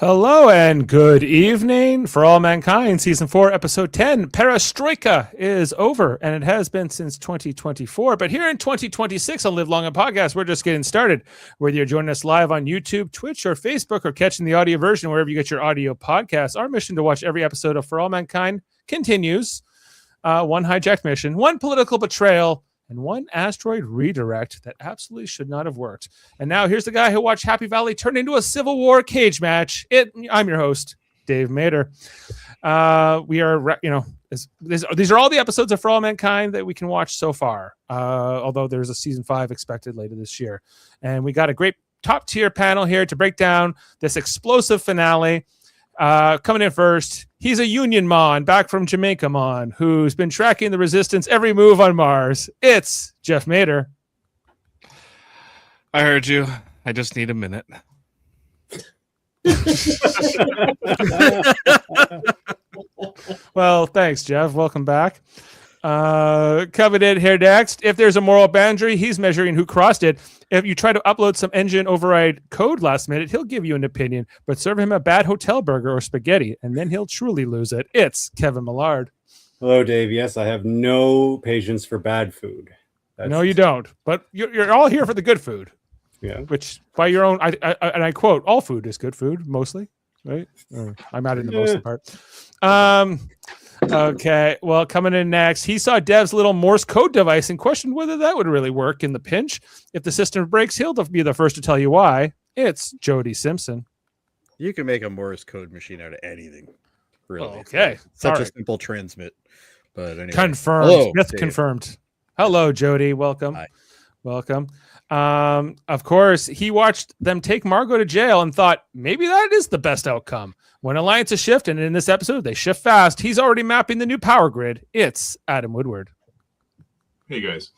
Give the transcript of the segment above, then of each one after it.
Hello and good evening. For All Mankind, Season 4, Episode 10, Perestroika is over, and it has been since 2024. But here in 2026 on Live Long and Podcast, we're just getting started. Whether you're joining us live on YouTube, Twitch, or Facebook, or catching the audio version wherever you get your audio podcasts, our mission to watch every episode of For All Mankind continues. One hijacked mission, one political betrayal, and one asteroid redirect that absolutely should not have worked. And now here's the guy who watched Happy Valley turn into a Civil War cage match. I'm your host, Dave Mader. We are, these are all the episodes of For All Mankind that we can watch so far. Although there's a season 5 expected later this year. And we got a great top tier panel here to break down this explosive finale. Coming in first, he's a Union Mon back from Jamaica Mon who's been tracking the Resistance every move on Mars. It's Jeff Mader. I heard you. I just need a minute. Well, thanks, Jeff. Welcome back. Coming in here next, if there's a moral boundary, he's measuring who crossed it. If you try to upload some engine override code last minute, he'll give you an opinion, but serve him a bad hotel burger or spaghetti, and then he'll truly lose it. It's Kevin Millard. Hello, Dave. Yes, I have no patience for bad food. No, you don't. But you're all here for the good food. Yeah. Which, by your own, I quote, all food is good food, mostly. Right? I'm adding the most part. Okay, well, coming in next, he saw Dev's little Morse code device and questioned whether that would really work in the pinch. If the system breaks, he'll be the first to tell you why. It's Jody Simpson. You can make a Morse code machine out of anything. Really. Okay. Such a simple transmit. But anyway. Confirmed. Hello, Myth confirmed. Hello, Jody. Welcome. Hi. Welcome. Of course, he watched them take Margot to jail and thought maybe that is the best outcome. When alliances shift, and in this episode they shift fast, he's already mapping the new power grid. It's Adam Woodward. Hey guys,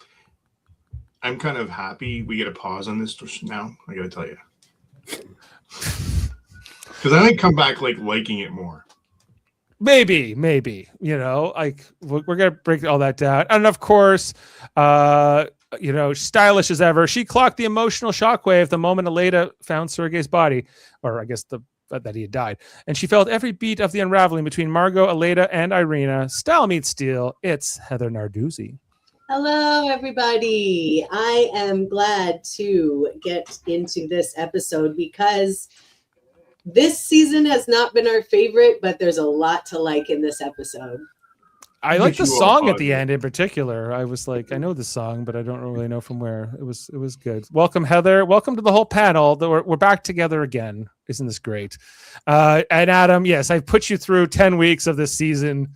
I'm kind of happy we get a pause on this now. I gotta tell you, because I might come back liking it more. Maybe, like we're gonna break all that down, and of course, stylish as ever, she clocked the emotional shockwave the moment Aleda found Sergei's body, or I guess that he had died, and she felt every beat of the unraveling between Margot, Aleda, and Irina. Style meets steel. It's Heather Narduzzi. Hello, everybody. I am glad to get into this episode because this season has not been our favorite, but there's a lot to like in this episode. I like the song at the end in particular. I was like, I know the song, but I don't really know from where. It was good. Welcome, Heather. Welcome to the whole panel. We're back together again. Isn't this great? And Adam, yes, I put you through 10 weeks of this season.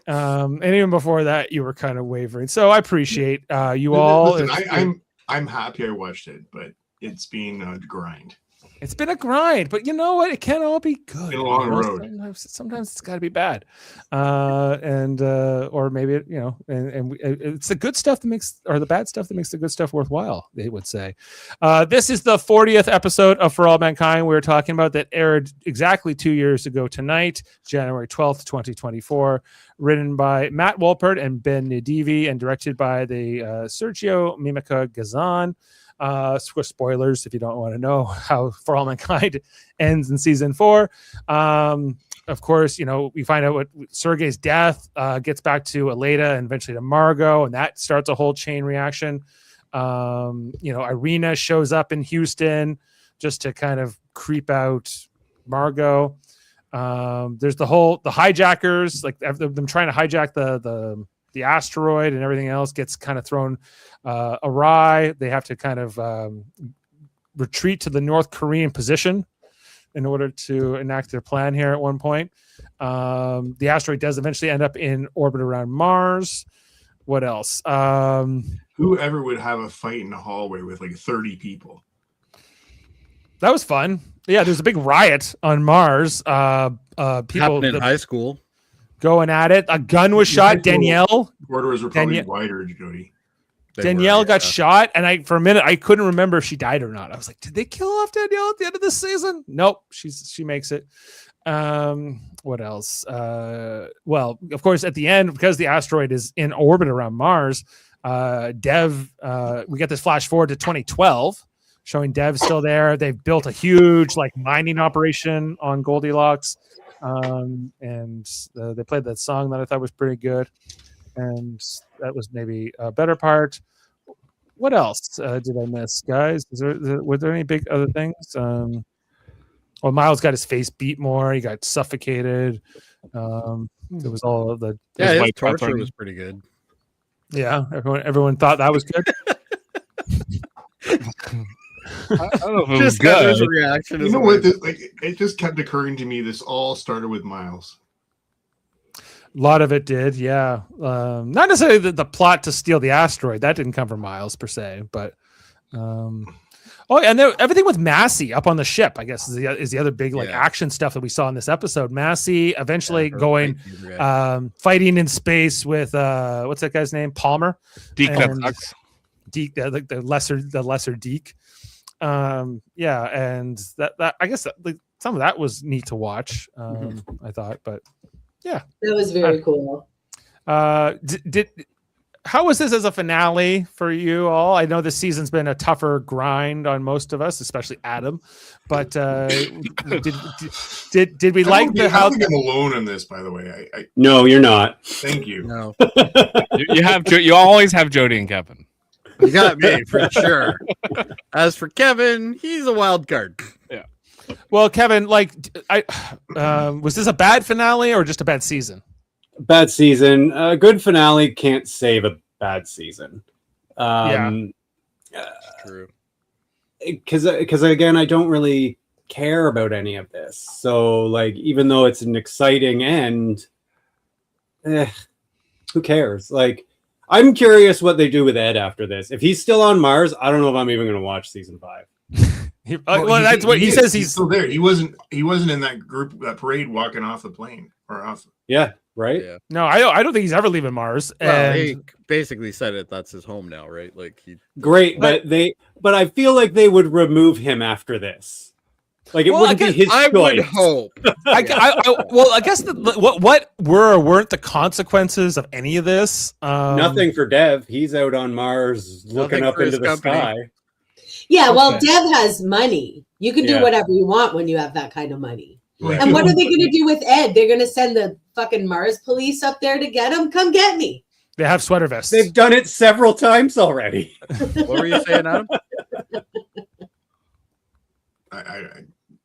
And even before that, you were kind of wavering. So I appreciate you all. Listen, I'm happy I watched it, but it's been a grind. It's been a grind, but you know what? It can't all be good. It's been a long road. Sometimes it's got to be bad, or maybe it's the good stuff that makes, or the bad stuff that makes the good stuff worthwhile. They would say. This is the 40th episode of For All Mankind. We were talking about that aired exactly 2 years ago tonight, January 12th, 2024. Written by Matt Wolpert and Ben Nadivi, and directed by the Sergio Mimica Gazan. Spoilers if you don't want to know how For All Mankind ends in season 4. Of course, we find out what Sergei's death gets back to Aleda and eventually to Margot, and that starts a whole chain reaction. Irina shows up in Houston just to kind of creep out Margot. There's the hijackers, like them trying to hijack the asteroid, and everything else gets kind of thrown awry. They have to kind of retreat to the North Korean position in order to enact their plan here at one point. The asteroid does eventually end up in orbit around Mars. What else? Whoever would have a fight in the hallway with 30 people? That was fun. Yeah, there's a big riot on Mars. People happened in high school. Going at it. A gun was shot. Danielle. Borders were probably wider, Jody. Danielle got shot, and for a minute I couldn't remember if she died or not. I was like, did they kill off Danielle at the end of this season? Nope, she makes it. What else? Well, of course, at the end, because the asteroid is in orbit around Mars, we get this flash forward to 2012. showing Dev's still there. They've built a huge like mining operation on Goldilocks, and they played that song that I thought was pretty good, and that was maybe a better part. What else did I miss, guys? Were there any big other things? Well, Miles got his face beat more. He got suffocated. There was all of the his white torture pepper. was pretty good. yeah. Everyone thought that was good. I don't know if it was Just Heather's good. reaction. You is know like, what? It just kept occurring to me. This all started with Miles. A lot of it did, yeah. Not necessarily the plot to steal the asteroid. That didn't come from Miles per se, but and everything with Massey up on the ship, I guess, is the other big like action stuff that we saw in this episode. Massey eventually going fighting in space with what's that guy's name? Palmer. Deke that And sucks. Deke, like the lesser Deke. And that I guess that, some of that was neat to watch. I thought, but yeah, That was very cool. How was this as a finale for you all? I know this season's been a tougher grind on most of us, especially Adam. But did we like the how? I don't think I'm alone in this, by the way. No, you're not. Thank you. no, You always have Jody and Kevin. you got me for sure. As for Kevin, he's a wild card. Well, Kevin, like, was this a bad finale or just a bad season? Bad season. A good finale can't save a bad season. True. Because again, I don't really care about any of this. So, like, even though it's an exciting end, who cares? Like, I'm curious what they do with Ed after this. If he's still on Mars, I don't know if I'm even going to watch season 5. That's what he says. He's still there. He wasn't in that group, that parade, walking off the plane or off. Yeah, right. Yeah. no, I don't think he's ever leaving Mars. Well, And he basically said it. That's his home now, right? Like Great, but I feel like they would remove him after this. Like it wouldn't be his I choice. would hope. I guess what were or weren't the consequences of any of this? Nothing for Dev. He's out on Mars looking Nothing up for his into the company. sky. Yeah, well, Okay. Dev has money. You can do Yeah. whatever you want when you have that kind of money. Right. And what are they going to do with Ed? They're going to send the fucking Mars police up there to get him? Come get me. They have sweater vests. They've done it several times already. What were you saying, Adam? I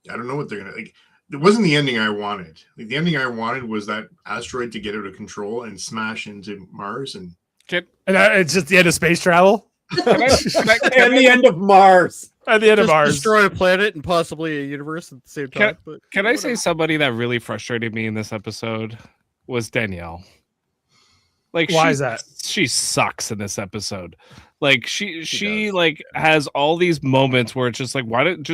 don't know what they're gonna like. It wasn't the ending I wanted. Like, the ending I wanted was that asteroid to get out of control and smash into Mars. And And it's just the end of space travel. And the end of Mars. At the end of Just Mars. destroy a planet and possibly a universe at the same time. But Can I say somebody that really frustrated me in this episode was Danielle. Like, Why is that? She sucks in this episode. Like she like has all these moments where it's just like, why don't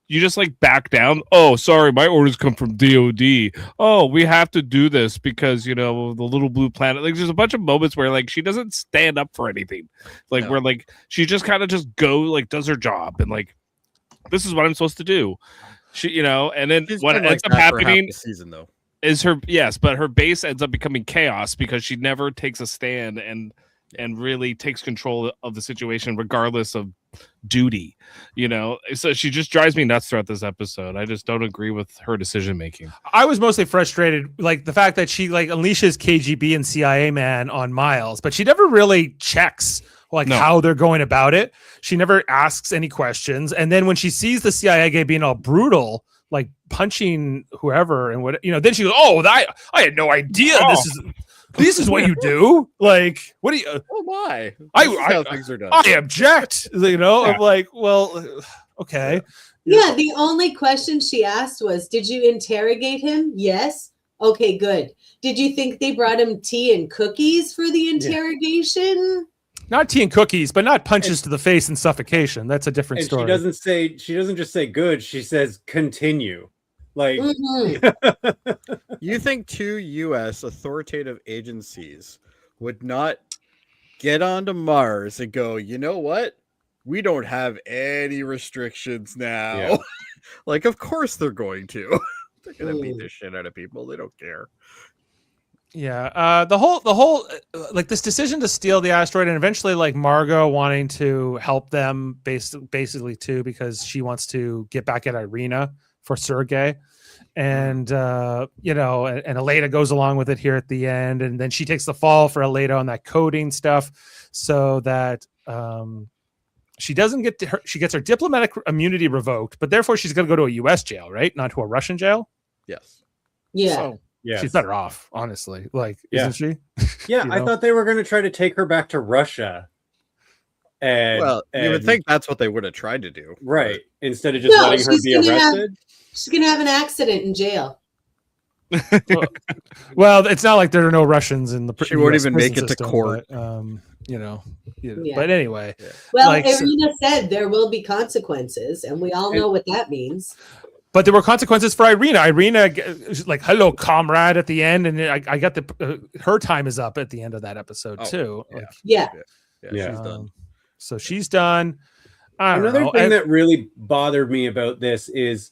you just like back down? Oh, sorry, my orders come from DOD. Oh, we have to do this because, you know, the little blue planet. Like, there's a bunch of moments where like she doesn't stand up for anything. Like, where like she just kind of just does her job and like, this is what I'm supposed to do. She, you know, and then She's what been ends like up that for half happening the season though. is but her base ends up becoming chaos because she never takes a stand and really takes control of the situation regardless of duty, you know. So she just drives me nuts throughout this episode. I just don't agree with her decision making. I was mostly frustrated, like the fact that she like unleashes KGB and CIA man on Miles, but she never really checks like how they're going about it. She never asks any questions. And then when she sees the CIA guy being all brutal, like punching whoever and what, you know, then she goes, "Oh, I had no idea this is what you do." Like, what do you? Oh my! I how things are done. I object. You know, I'm like, well, okay. Yeah, the only question she asked was, did you interrogate him? Yes. Okay, good. Did you think they brought him tea and cookies for the interrogation? Not tea and cookies, but not punches to the face and suffocation. That's a different And story. she doesn't just say good, she says continue. Like You think 2 U.S. authoritative agencies would not get onto Mars and go, you know what? We don't have any restrictions now. Yeah. Like, of course they're going to. They're going to beat the shit out of people. They don't care. Yeah, the whole like this decision to steal the asteroid, and eventually like Margot wanting to help them basically too, because she wants to get back at Irina for Sergei, and you know, and Elena goes along with it here at the end, and then she takes the fall for Elena on that coding stuff, so that she doesn't get she gets her diplomatic immunity revoked, but therefore she's going to go to a U.S. jail, right? Not to a Russian jail. Yes. Yeah. So, Yeah, she's better off, honestly. Like, Yeah. isn't she? Yeah, You I know? thought they were going to try to take her back to Russia. And Well, you would and- think that's what they would have tried to do. right, instead of just No, letting her she's be gonna have- arrested. She's gonna have an accident in jail. Well, it's not like there are no Russians in the. She won't US even make prison it to system, court. But, you know, Yeah. But anyway, Well, Like, so- Irina said there will be consequences, and we all know what that means. but there were consequences for Irina. Irina, like, hello, comrade, at the end, and I got the her time is up at the end of that episode Oh, too. yeah. Like, Yeah. Yeah, Yeah. she's done. So she's done. I don't Another know. thing And- that really bothered me about this is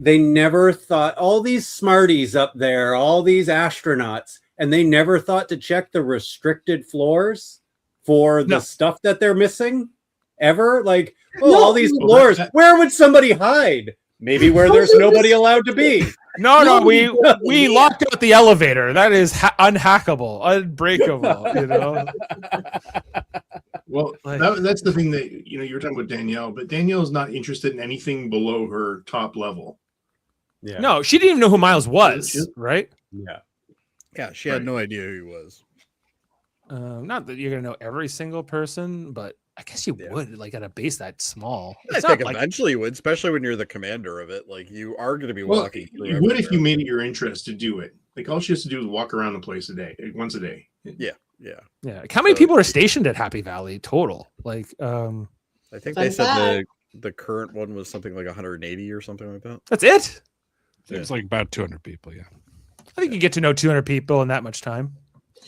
they never thought, all these smarties up there, all these astronauts, and they never thought to check the restricted floors for the No. stuff that they're missing ever. Like, oh, No. all these Well, floors, that- where would somebody hide? Maybe where there's nobody allowed to be. no, No, we yeah. locked out the elevator. That is unhackable, unbreakable. You know. Well, Like- that's the thing that you were talking about Danielle, but Danielle's not interested in anything below her top level. Yeah. No, she didn't even know who Miles was, She- right? Yeah. Yeah, she had Right. no idea who he was. Not that you're gonna know every single person, but I guess you Yeah. would, like, at a base that small. I It's think not like eventually you would, especially when you're the commander of it. Like you are going to be Well, walking through. you would if you everywhere. made it your interest to do it. Like all she has to do is walk around the place once a day. Yeah. yeah. How many So- people are stationed at Happy Valley total? Like, I think Fun they said fact. the current one was something like 180 or something like that. that's it. Seems like about 200 people. Yeah. I think you get to know 200 people in that much time.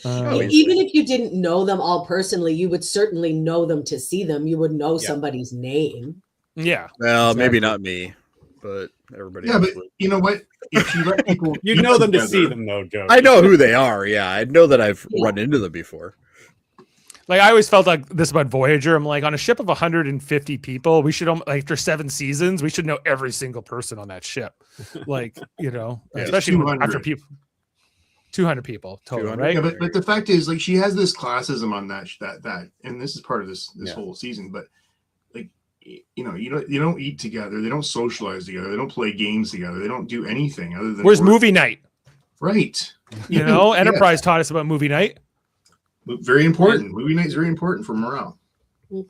Oh, E- easily. Even if you didn't know them all personally, you would certainly know them to see them. You would know Yeah. somebody's name. Yeah. Well, maybe Exactly. not me, but everybody Yeah, else but would. you know what? If you let people, You eat know them to together- see them, though, Joe. I know who they are. Yeah, I know that I've Yeah. run into them before. Like, I always felt like this about Voyager. I'm like, on a ship of 150 people, we should, after 7 seasons, we should know every single person on that ship. Like, Yeah. especially after 200. people. 200 people total, 200? right? Yeah, but the fact is, like, she has this classism on that, and this is part of this Yeah. whole season. But like, you don't eat together, they don't socialize together, they don't play games together, they don't do anything other than Where's work. movie night? Right? You know, Yeah. Enterprise taught us about movie night. Very important. Movie night is very important for morale.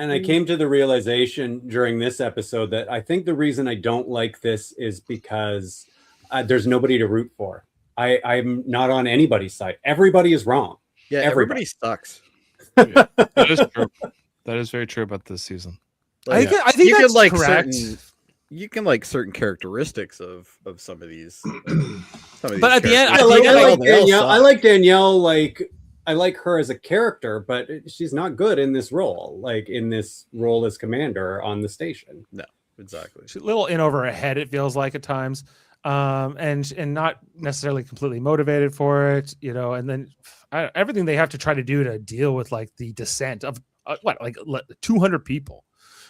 And I came to the realization during this episode that I think the reason I don't like this is because there's nobody to root for. I'm not on anybody's side. Everybody is wrong. Yeah, Everybody. everybody sucks. That is true. That is very true about this season. Like, I think you that's can like correct. you can like certain characteristics of some of these. Some of these But at the end, I I like, think I like they all Danielle. I suck. like Danielle. Like, I like her as a character, but she's not good in this role. Like in this role as commander on the station. Exactly. She's a little in over her head, it feels like at times, and not necessarily completely motivated for it, and then everything they have to try to do to deal with like the descent of 200 people.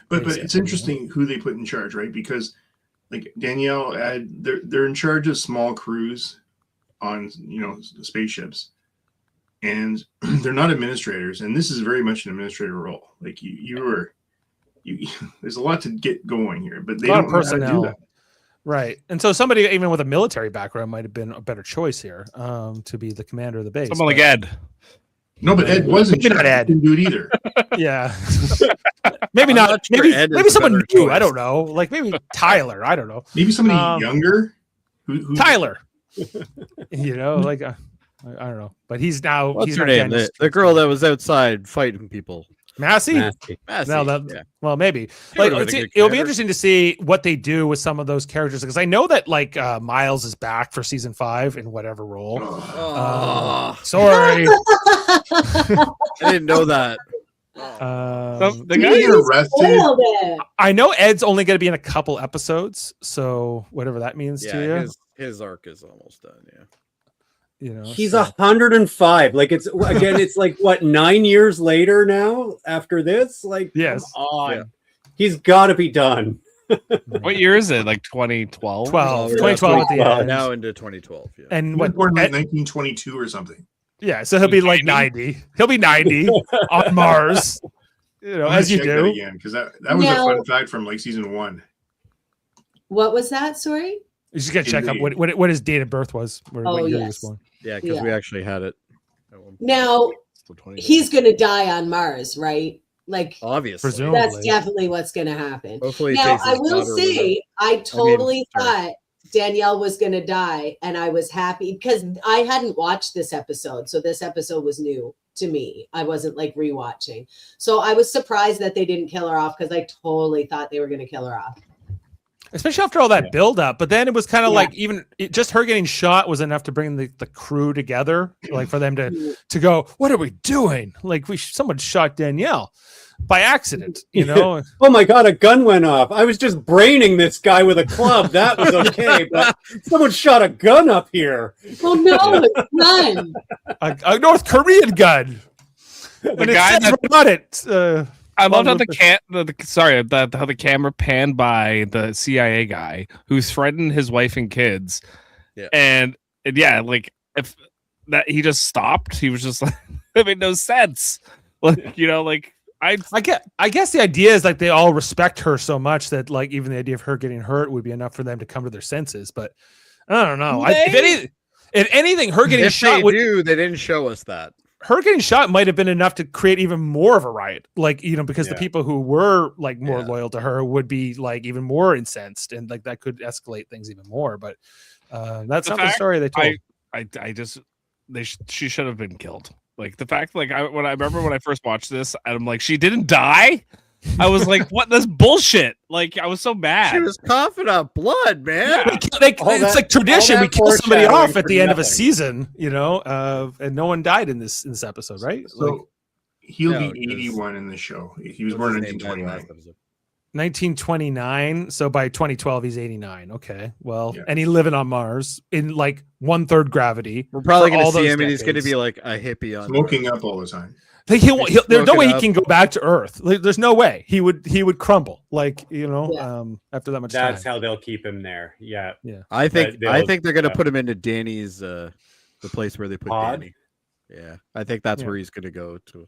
But Basically, it's interesting who they put in charge, right? Because like Danielle, they're in charge of small crews on spaceships, and they're not administrators. And this is very much an administrator role. Like you there's a lot to get going here, but they A lot don't of know how to do personnel. that. Right. And so somebody even with a military background might have been a better choice here to be the commander of the base. Someone like but- Ed. No, but Ed wasn't. Maybe not Ed. Didn't do it either. Yeah. maybe I'm not. not sure maybe Ed is maybe a someone better new. I choice. don't know. Like maybe Tyler. I don't know. Maybe somebody younger. Who Tyler. Like I don't know. But he's now. What's he's her not name? Dennis. The girl that was outside fighting people. Massey. Nasty. Massey. No, that, yeah. well, maybe. She Like, would've been a good it'll be commander. interesting to see what they do with some of those characters because I know that like Miles is back for season 5 in whatever role. Oh, Sorry. I didn't know that. The Did guy he get arrested? Spoiled it. I know Ed's only going to be in a couple episodes, so whatever that means to you. Yeah, his arc is almost done. Yeah. You know, He's so. 105. Like it's again, it's like what 9 years later now after this. Like, Yes. come on, Yeah. he's got to be done. What year is it? Like 2012? 12, Oh, 2012 at the 2012. end. Now into 2012. Yeah. And He was what? born in like and- 1922 or something. yeah, so he'll be like 90. He'll be 90 on Mars. You know, I'm as you gonna check that do. again because that was Now- a fun fact from like season 1. What was that? Sorry. You just gotta check up Indeed. what his date of birth was. What Oh, year he was yes. born. Yeah, because Yeah. we actually had it. Now Still 20. he's gonna die on Mars, right? Like Obviously. Presumably. that's definitely what's gonna happen. Hopefully, he Now takes his I will daughter with him. say I totally sorry. thought Danielle was gonna die, and I was happy because I hadn't watched this episode, so this episode was new to me. I wasn't like rewatching, so I was surprised that they didn't kill her off because I totally thought they were gonna kill her off. Especially after all that build up. But then it was kind of Yeah. like just her getting shot was enough to bring the crew together, like for them to go, what are we doing? Like someone shot Danielle by accident, you know? Oh my god, a gun went off. I was just braining this guy with a club. That was okay, but someone shot a gun up here. Oh no, it's none. a North Korean gun. And it guy says that- right on it. I love how Along with how the camera panned by the CIA guy who's threatened his wife and kids. Yeah. And yeah, like if that he just stopped, he was just like it made no sense. Like, you know, like I guess the idea is like they all respect her so much that like even the idea of her getting hurt would be enough for them to come to their senses. But I don't know. If anything, her getting If shot they would do, they didn't show us that. her getting shot might have been enough to create even more of a riot. Like, you know, because the Yeah. people who were like more Yeah. loyal to her would be like even more incensed, and like that could escalate things even more. But that's The not the fact story they told. I just she should have been killed. Like the fact, like I remember when I first watched this, and I'm like, she didn't die. I was like, what? That's bullshit. Like I was so mad. She was coughing up blood, man. It's like tradition. We kill somebody foreshadowing off at for the end of a nothing. season, you know, and no one died in this episode, right? So Like he'll No, be 81 in the show. He was What's born in his name died 1929. last episode. 1929. So by 2012, he's 89. Okay, well, Yeah. and he living on Mars in like 1/3 gravity. We're probably for going all to see those him, and he's going to decades. be like a hippie on Smoking up all the time. Like He's there's no way he smoking can go back to Earth. Like, there's no way he would crumble. Like, you know, Yeah. after that much That's time. how they'll keep him there. Yeah. I think they'll- they're going to yeah. put him into Danny's the place where they put Pod? Danny. Yeah, I think that's Yeah. where he's going to go to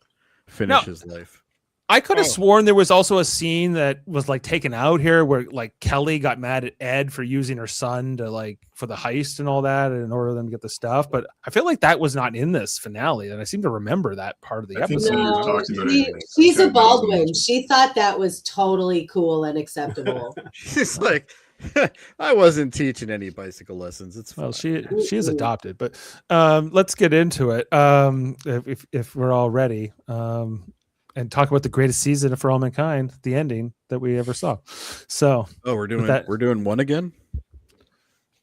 finish No. his life. I could have Oh. sworn there was also a scene that was like taken out here where like Kelly got mad at Ed for using her son to like for the heist and all that in order for them to get the stuff. But I feel like that was not in this finale, and I seem to remember that part of the I think episode. so. No, talked about she- it. she's a Sure, Baldwin. She thought that was totally cool and acceptable. She's like, I wasn't teaching any bicycle lessons. It's fine. Well, she is adopted, but let's get into it. If we're all ready, and talk about the greatest season for all mankind, the ending that we ever saw. So, Oh, we're doing that- we're doing one again.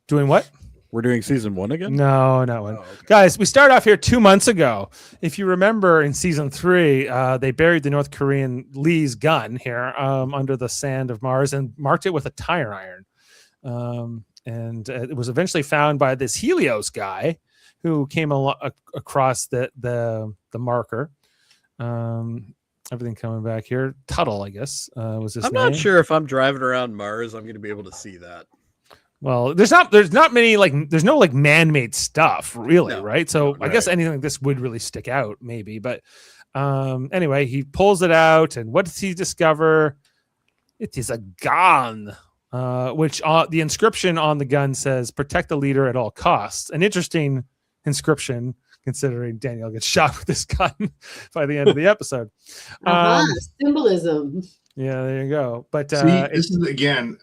doing what? We're doing season one again. No, not one. Oh, okay. Guys, we start off here 2 months ago. If you remember in season 3, they buried the North Korean Lee's gun here under the sand of Mars and marked it with a tire iron. And it was eventually found by this Helios guy who came across the marker. Everything coming back here. Tuttle, I guess, was his I'm name. not sure if I'm driving around Mars, I'm going to be able to see that. Well, there's not many there's no like man-made stuff really, No, right? So I guess anything like this would really stick out maybe, but anyway, he pulls it out and what does he discover? It is a gun, which the inscription on the gun says protect the leader at all costs. An interesting inscription considering Danielle gets shot with this gun by the end of the episode. Uh-huh, symbolism. Yeah, there you go. But See, this is again,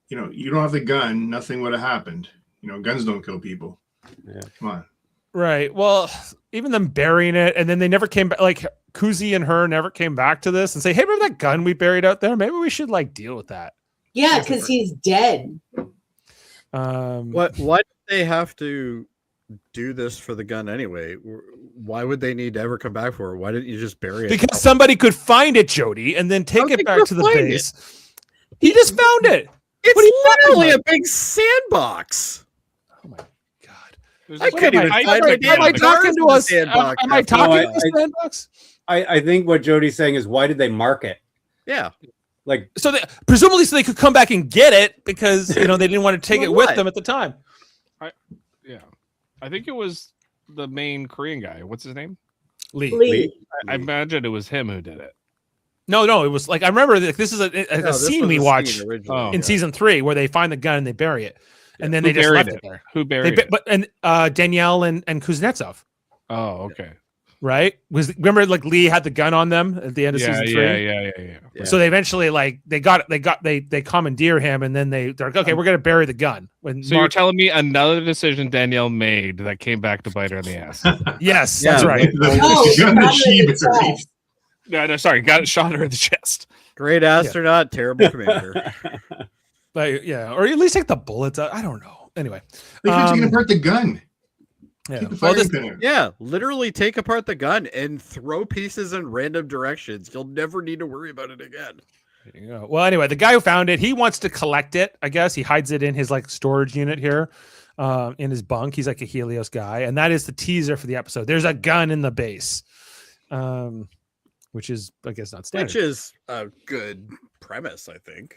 you know, you don't have the gun, nothing would have happened. You know, guns don't kill people. Yeah. Come on. right. Well, even them burying it, and then they never came back. Like Kuzi and her never came back to this and say, "Hey, remember that gun we buried out there? Maybe we should like deal with that." Yeah, because he's dead. Why did they have to do this for the gun anyway? Why would they need to ever come back for it? Why didn't you just bury it? Because somebody could find it, Jody, and then take How'd they it back go to the find base. He just found it. It's What are you talking literally about? a big sandbox. Oh my god! I couldn't even find my Am damn I cars talking in to the us? sandbox Am I after talking that. to the sandbox? I think what Jody's saying is, why did they mark it? Yeah. Like, So they, presumably, so they could come back and get it because they didn't want to take Well, it with what? them at the time. Yeah, I think it was the main Korean guy. What's his name? Lee. I imagine it was him who did it. No, it was like I remember this is a No, this scene was we a watched scene originally, Oh. in yeah. season 3 where they find the gun and they bury it, and then Who they just buried left it it? there. Who buried it? But Danielle and Kuznetsov, Oh, okay. right? Remember like Lee had the gun on them at the end of Yeah, season 3. yeah. So they eventually like they commandeer him, and then they're like, okay, we're gonna bury the gun. When So you're telling me another decision Danielle made that came back to bite her in the ass? yes, Yeah, that's right. Oh, The gun that shot she her in the buried. chest. No, sorry, got it, shot her in the chest. Great astronaut, terrible commander. But yeah, or at least take the bullets out. I don't know. Anyway, They could have taken apart the gun. yeah. Take the Well, firing pin out. Yeah, literally take apart the gun and throw pieces in random directions. You'll never need to worry about it again. You know. Well, anyway, the guy who found it, he wants to collect it. I guess he hides it in his like storage unit here, in his bunk. He's like a Helios guy, and that is the teaser for the episode. There's a gun in the base, which is, I guess, not standard. Which is a good premise, I think.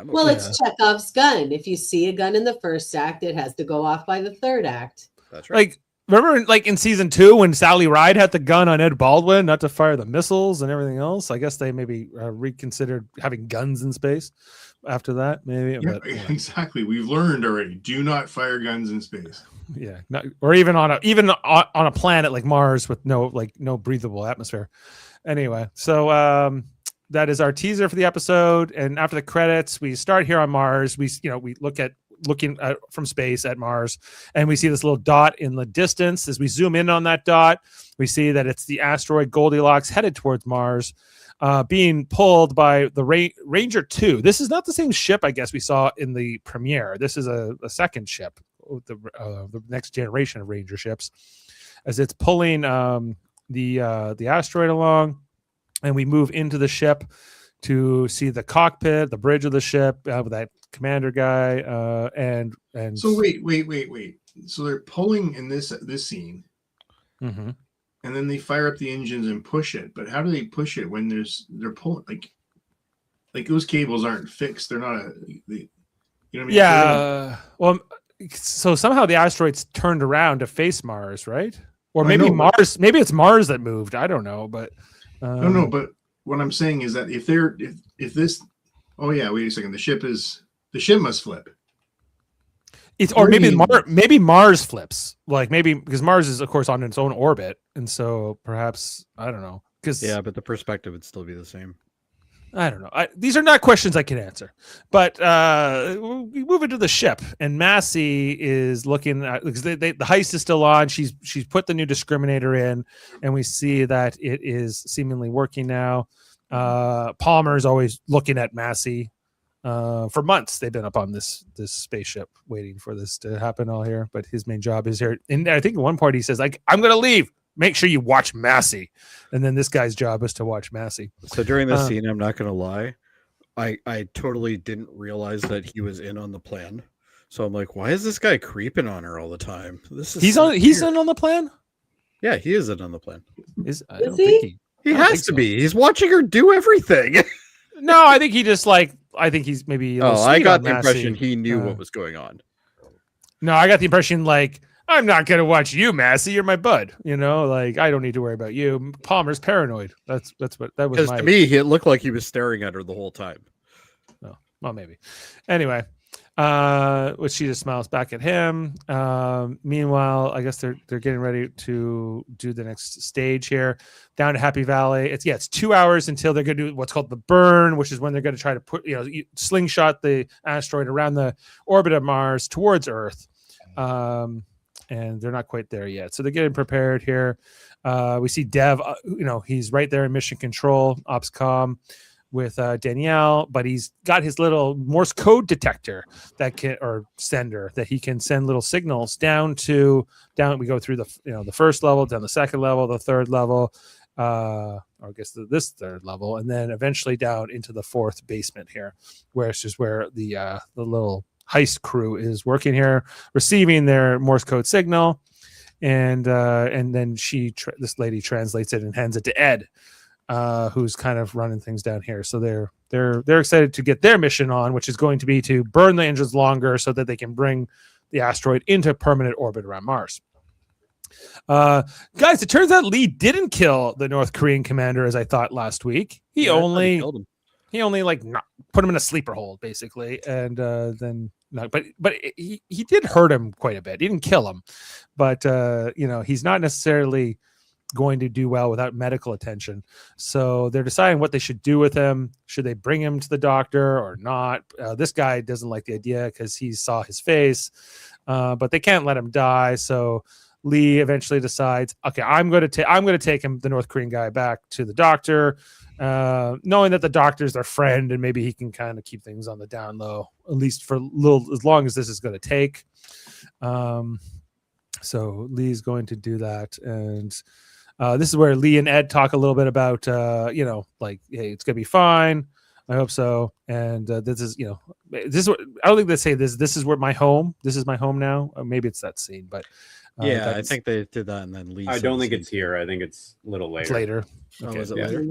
Well, it's Chekhov's gun. If you see a gun in the first act, it has to go off by the third act. That's right. Like, remember, like in season 2 when Sally Ride had the gun on Ed Baldwin, not to fire the missiles and everything else. I guess they maybe reconsidered having guns in space after that. Maybe, Yeah, but, yeah. exactly. We've learned already. Do not fire guns in space. Yeah, or even on a planet like Mars with no breathable atmosphere. Anyway, so that is our teaser for the episode, and after the credits, we start here on Mars. We looking from space at Mars, and we see this little dot in the distance. As we zoom in on that dot, we see that it's the asteroid Goldilocks headed towards Mars, being pulled by the Ranger 2. This is not the same ship, I guess, we saw in the premiere. This is a second ship, the next generation of Ranger ships, as it's pulling the asteroid along, and we move into the ship to see the cockpit, the bridge of the ship with that commander guy, and So wait. So they're pulling in this scene, mm-hmm. and then they fire up the engines and push it. But how do they push it when they're pulling like those cables aren't fixed? They're not you know what I mean? Yeah. Well, so somehow the asteroid's turned around to face Mars, right? Or maybe Mars. Maybe it's Mars that moved. I don't know, but no. But what I'm saying is that if this, oh yeah, wait a second. The ship must flip. It's or maybe Mars flips. Like maybe because Mars is of course on its own orbit, and so perhaps I don't know. Because but the perspective would still be the same. I don't know. These are not questions I can answer. But we move into the ship, and Massey is looking at because the heist is still on. She's put the new discriminator in, and we see that it is seemingly working now. Palmer is always looking at Massey. For months they've been up on this spaceship waiting for this to happen all here. But his main job is here. And I think at one point he says, like, I'm going to leave. Make sure you watch Massey. And then this guy's job is to watch Massey. So during this scene, I'm not going to lie, I totally didn't realize that he was in on the plan. So I'm like, why is this guy creeping on her all the time? He's in on the plan. Yeah, he is in on the plan. I don't think He has to be. He's watching her do everything. No, I think he just I think he's maybe. I got the impression he knew what was going on. No, I got the impression I'm not gonna watch you, Massey. You're my bud. You know, like I don't need to worry about you. Palmer's paranoid. That's what that was. Because to me, it looked like he was staring at her the whole time. Oh, well, maybe. Anyway, which she just smiles back at him. Meanwhile, I guess they're getting ready to do the next stage here down to Happy Valley. It's 2 hours until they're going to do what's called the burn, which is when they're going to try to slingshot the asteroid around the orbit of Mars towards Earth. And they're not quite there yet. So they're getting prepared here. We see Dev, he's right there in mission control, ops comm with Danielle, but he's got his little Morse code detector sender that he can send little signals down. We go through the first level, down the second level, the third level, or I guess this third level, and then eventually down into the fourth basement here, where it's just where the little heist crew is working here, receiving their Morse code signal, and then this lady translates it and hands it to Ed, who's kind of running things down here. So they're excited to get their mission on, which is going to be to burn the engines longer so that they can bring the asteroid into permanent orbit around Mars. Guys, it turns out Lee didn't kill the North Korean commander as I thought last week. He only like not put him in a sleeper hold basically, and then no, but he did hurt him quite a bit. He didn't kill him, but he's not necessarily going to do well without medical attention. So they're deciding what they should do with him. Should they bring him to the doctor or not? This guy doesn't like the idea because he saw his face, but they can't let him die. So Lee eventually decides, okay, I'm going to take him, the North Korean guy, back to the doctor, knowing that the doctor's their friend and maybe he can kind of keep things on the down low, at least for as long as this is going to take. So Lee's going to do that, and this is where Lee and Ed talk a little bit about, like, hey, it's going to be fine. I hope so. And this is what I don't think they say this. This is where my home. This is my home now. Maybe it's that scene, but I think they did that, and then Lee. I don't think it's here. I think it's a little later. It's later. Okay, is it later?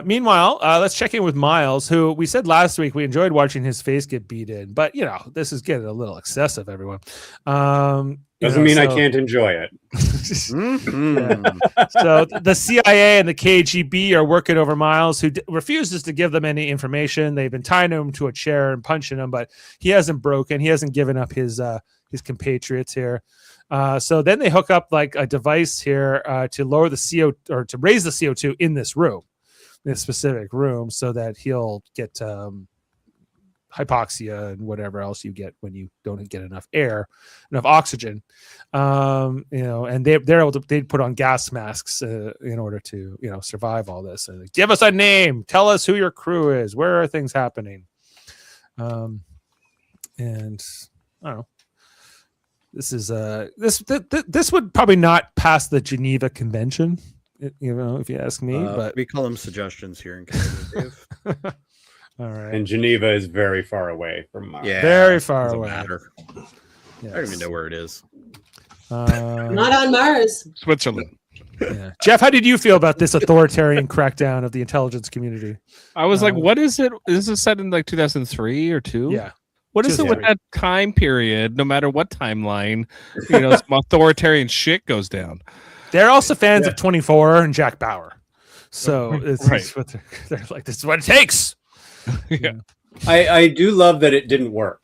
Meanwhile, let's check in with Miles, who we said last week we enjoyed watching his face get beat in, but this is getting a little excessive, everyone. Doesn't mean I can't enjoy it. So the CIA and the KGB are working over Miles, who refuses to give them any information. They've been tying him to a chair and punching him, but he hasn't broken. He hasn't given up his compatriots here. So then they hook up like a device here to lower the CO or to raise the CO2 in this room, this specific room, so that he'll get hypoxia and whatever else you get when you don't get enough oxygen. And they're able to, they put on gas masks in order to survive all this. And like, give us a name, tell us who your crew is, where are things happening. And I don't know. This is this would probably not pass the Geneva Convention, if you ask me. But we call them suggestions here in Canada, Dave. All right. And Geneva is very far away from Mars. Yeah, very far doesn't away. Matter. Yes. I don't even know where it is. Not on Mars. Switzerland. Yeah. Jeff, how did you feel about this authoritarian crackdown of the intelligence community? I was like, what is it? Is this set in like 2003 or 2? Yeah. What is it with that time period? No matter what timeline, some authoritarian shit goes down. They're also fans of 24 and Jack Bauer. So it's what they're like, this is what it takes. Yeah. I do love that it didn't work.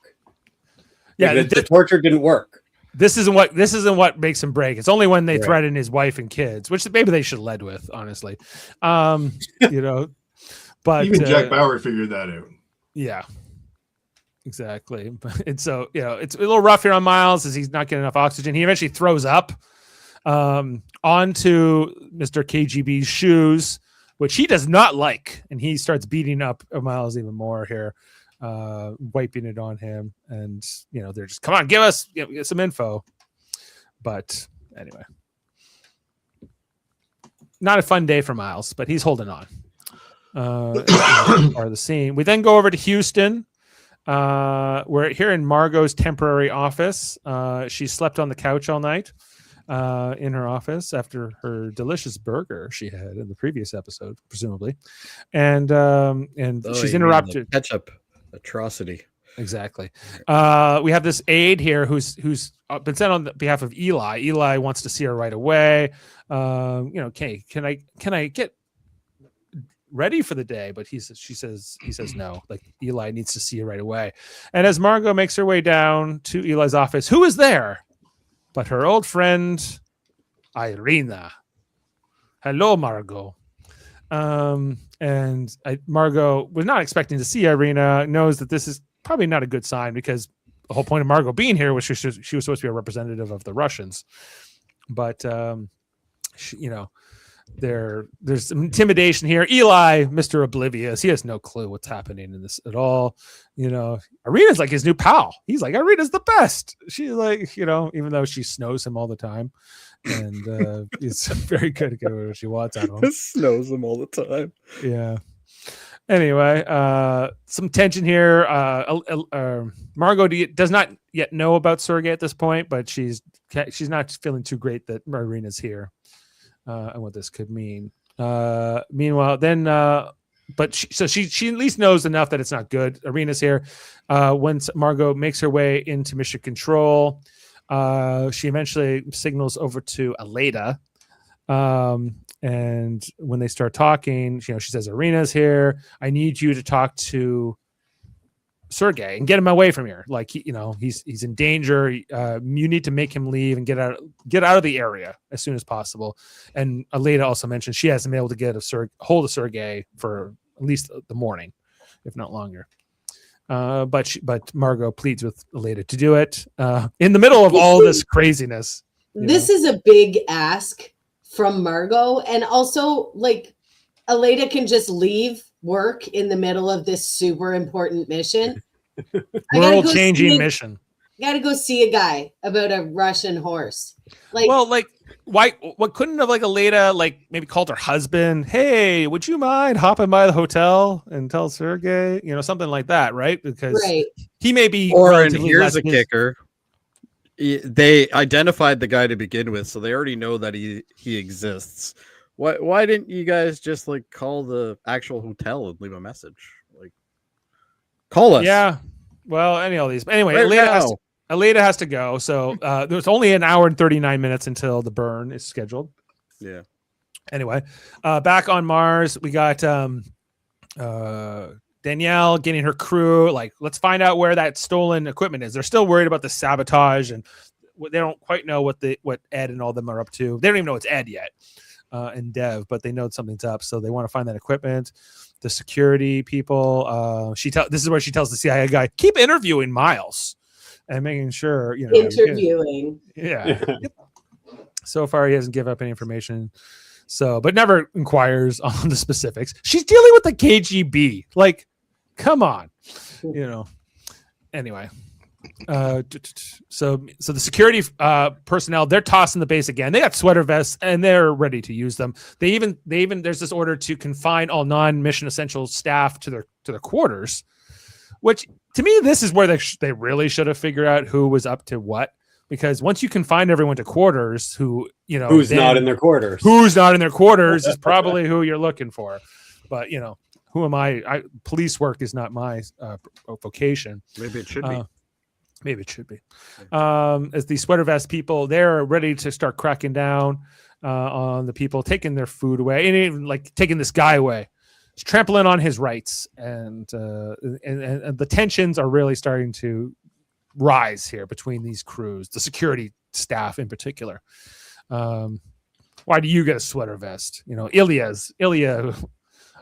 Yeah, the torture didn't work. This isn't what makes him break. It's only when they threaten his wife and kids, which maybe they should have led with, honestly. But even Jack Bauer figured that out. Yeah, exactly. And so it's a little rough here on Miles as he's not getting enough oxygen. He eventually throws up onto Mr. KGB's shoes, which he does not like, and he starts beating up Miles even more here, wiping it on him, and they're just, come on, give us get some info. But anyway, not a fun day for Miles, but he's holding on. Part of the scene. We then go over to Houston. We're here in Margot's temporary office. She slept on the couch all night. In her office after her delicious burger she had in the previous episode, presumably, and she's interrupted. Ketchup atrocity. Exactly. We have this aide here who's been sent on behalf of Eli. Eli wants to see her right away. Okay, can I get ready for the day? But he says no. Like, Eli needs to see her right away. And as Margot makes her way down to Eli's office, who is there but her old friend, Irina. Hello, Margot. Margot was not expecting to see Irina, knows that this is probably not a good sign because the whole point of Margot being here was she was supposed to be a representative of the Russians. But, there's some intimidation here. Eli, Mr. Oblivious, he has no clue what's happening in this at all. Irina's like his new pal. He's like, Irina's the best. She's like, even though she snows him all the time, and it's very good at getting what she wants out of him. Snows him all the time. Yeah. Anyway, some tension here. Margot does not yet know about Sergey at this point, but she's not feeling too great that Marina's here, and what this could mean. Meanwhile, then, but she at least knows enough that it's not good. Irina's here. Once Margot makes her way into Mission Control, she eventually signals over to Aleda. And when they start talking, she says, Irina's here. I need you to talk to Sergey and get him away from here. Like, he's in danger. You need to make him leave and get out of the area as soon as possible. And Aleda also mentioned she hasn't been able to get hold of Sergey for at least the morning, if not longer. But Margot pleads with Aleda to do it in the middle of all this craziness. This is a big ask from Margot, and also like Aleda can just leave work in the middle of this super important mission. World-changing mission. Gotta go see a guy about a Russian horse. Why? What couldn't have Aleda maybe called her husband? Hey, would you mind hopping by the hotel and tell Sergey? Something like that, right? Because he may be. Or and here's a kicker. They identified the guy to begin with, so they already know that he exists. Why didn't you guys just call the actual hotel and leave a message? Call us. Yeah. Well, any of these. Anyway, Aleda has to go. So there's only an hour and 39 minutes until the burn is scheduled. Yeah. Anyway, back on Mars, we got Danielle getting her crew. Let's find out where that stolen equipment is. They're still worried about the sabotage, and they don't quite know what Ed and all them are up to. They don't even know it's Ed yet, and Dev, but they know something's up, so they want to find that equipment. The security people. This is where she tells the CIA guy, keep interviewing Miles and making sure interviewing. Yeah. So far, he hasn't given up any information. So, but never inquires on the specifics. She's dealing with the KGB. Come on, Anyway, so the security personnel, they're tossing the base again. They got sweater vests and they're ready to use them. They even there's this order to confine all non-mission essential staff to their quarters, which to me this is where they really should have figured out who was up to what. Because once you confine everyone to quarters, who's not in their quarters is probably who you're looking for. But who am I? Police work is not my vocation. Maybe it should be. Maybe it should be. As the sweater vest people, they're ready to start cracking down on the people, taking their food away, and even taking this guy away. It's trampling on his rights, and the tensions are really starting to rise here between these crews, the security staff in particular. Why do you get a sweater vest? Ilya,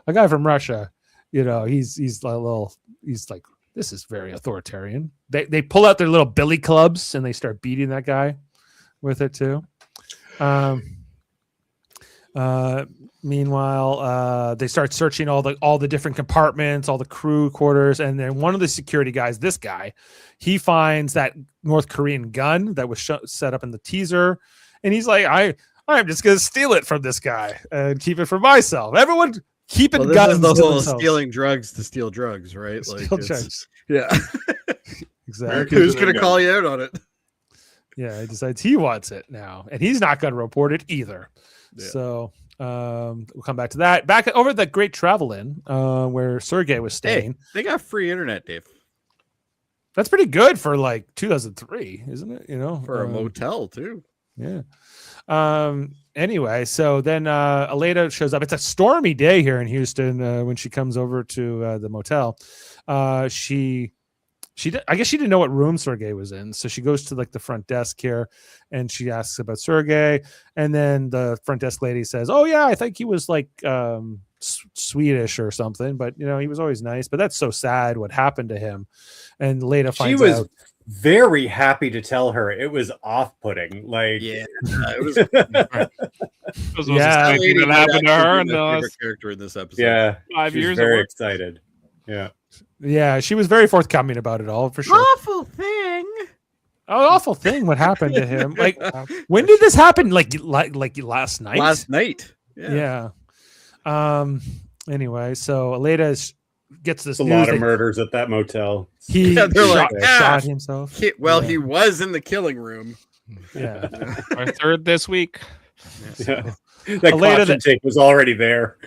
a guy from Russia. He's like, this is very authoritarian. They pull out their little billy clubs and they start beating that guy with it too. Meanwhile, they start searching all the different compartments, all the crew quarters, and then one of the security guys, this guy, he finds that North Korean gun that was set up in the teaser, and he's like, I'm just gonna steal it from this guy and keep it for myself. Everyone keeping guns. This is the whole stealing drugs to steal drugs, right? Steal drugs. Yeah. Exactly. Who's gonna call you out on it? Yeah, he decides he wants it now, and he's not gonna report it either. Yeah. So we'll come back to that. Back over at the Great Travel Inn, where Sergey was staying. Hey, they got free internet, Dave. That's pretty good for 2003, isn't it? For a motel too. Yeah. Anyway, so then Aleda shows up. It's a stormy day here in Houston when she comes over to the motel. I guess she didn't know what room Sergey was in, so she goes to the front desk here and she asks about Sergey, and then the front desk lady says, oh yeah, I think he was Swedish or something, but he was always nice, but that's so sad what happened to him. And Leda finds out very happy to tell her it was off-putting. It was. Yeah, that happened to her. And favorite character in this episode. Yeah, 5 years. Very excited. Yeah, she was very forthcoming about it all for sure. Awful thing. Oh, awful thing! What happened to him? When did this happen? Like last night? Last night. Yeah. Anyway, so Aleda gets this There's a news lot of that murders at that motel. he Yeah, they're shot, like, shot himself. He was in the killing room. Yeah. Our third this week. Yeah. That Aleda caution tape was already there.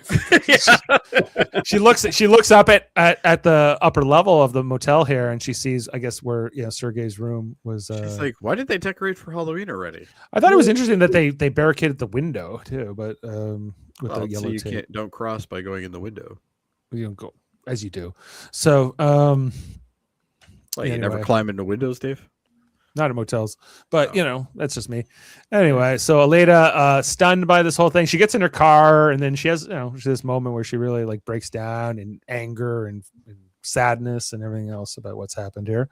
She looks up at the upper level of the motel here, and she sees, I guess, where Sergei's room was. She's like, why did they decorate for Halloween already? I thought it was interesting that they barricaded the window too, but with the So yellow you tape. don't cross by going in the window. You don't go as you do. So You never anyway. climb into windows, Dave? Not at motels, but that's just me. Anyway, so Aleda, stunned by this whole thing, she gets in her car, and then she has this moment where she really like breaks down in anger and sadness and everything else about what's happened here.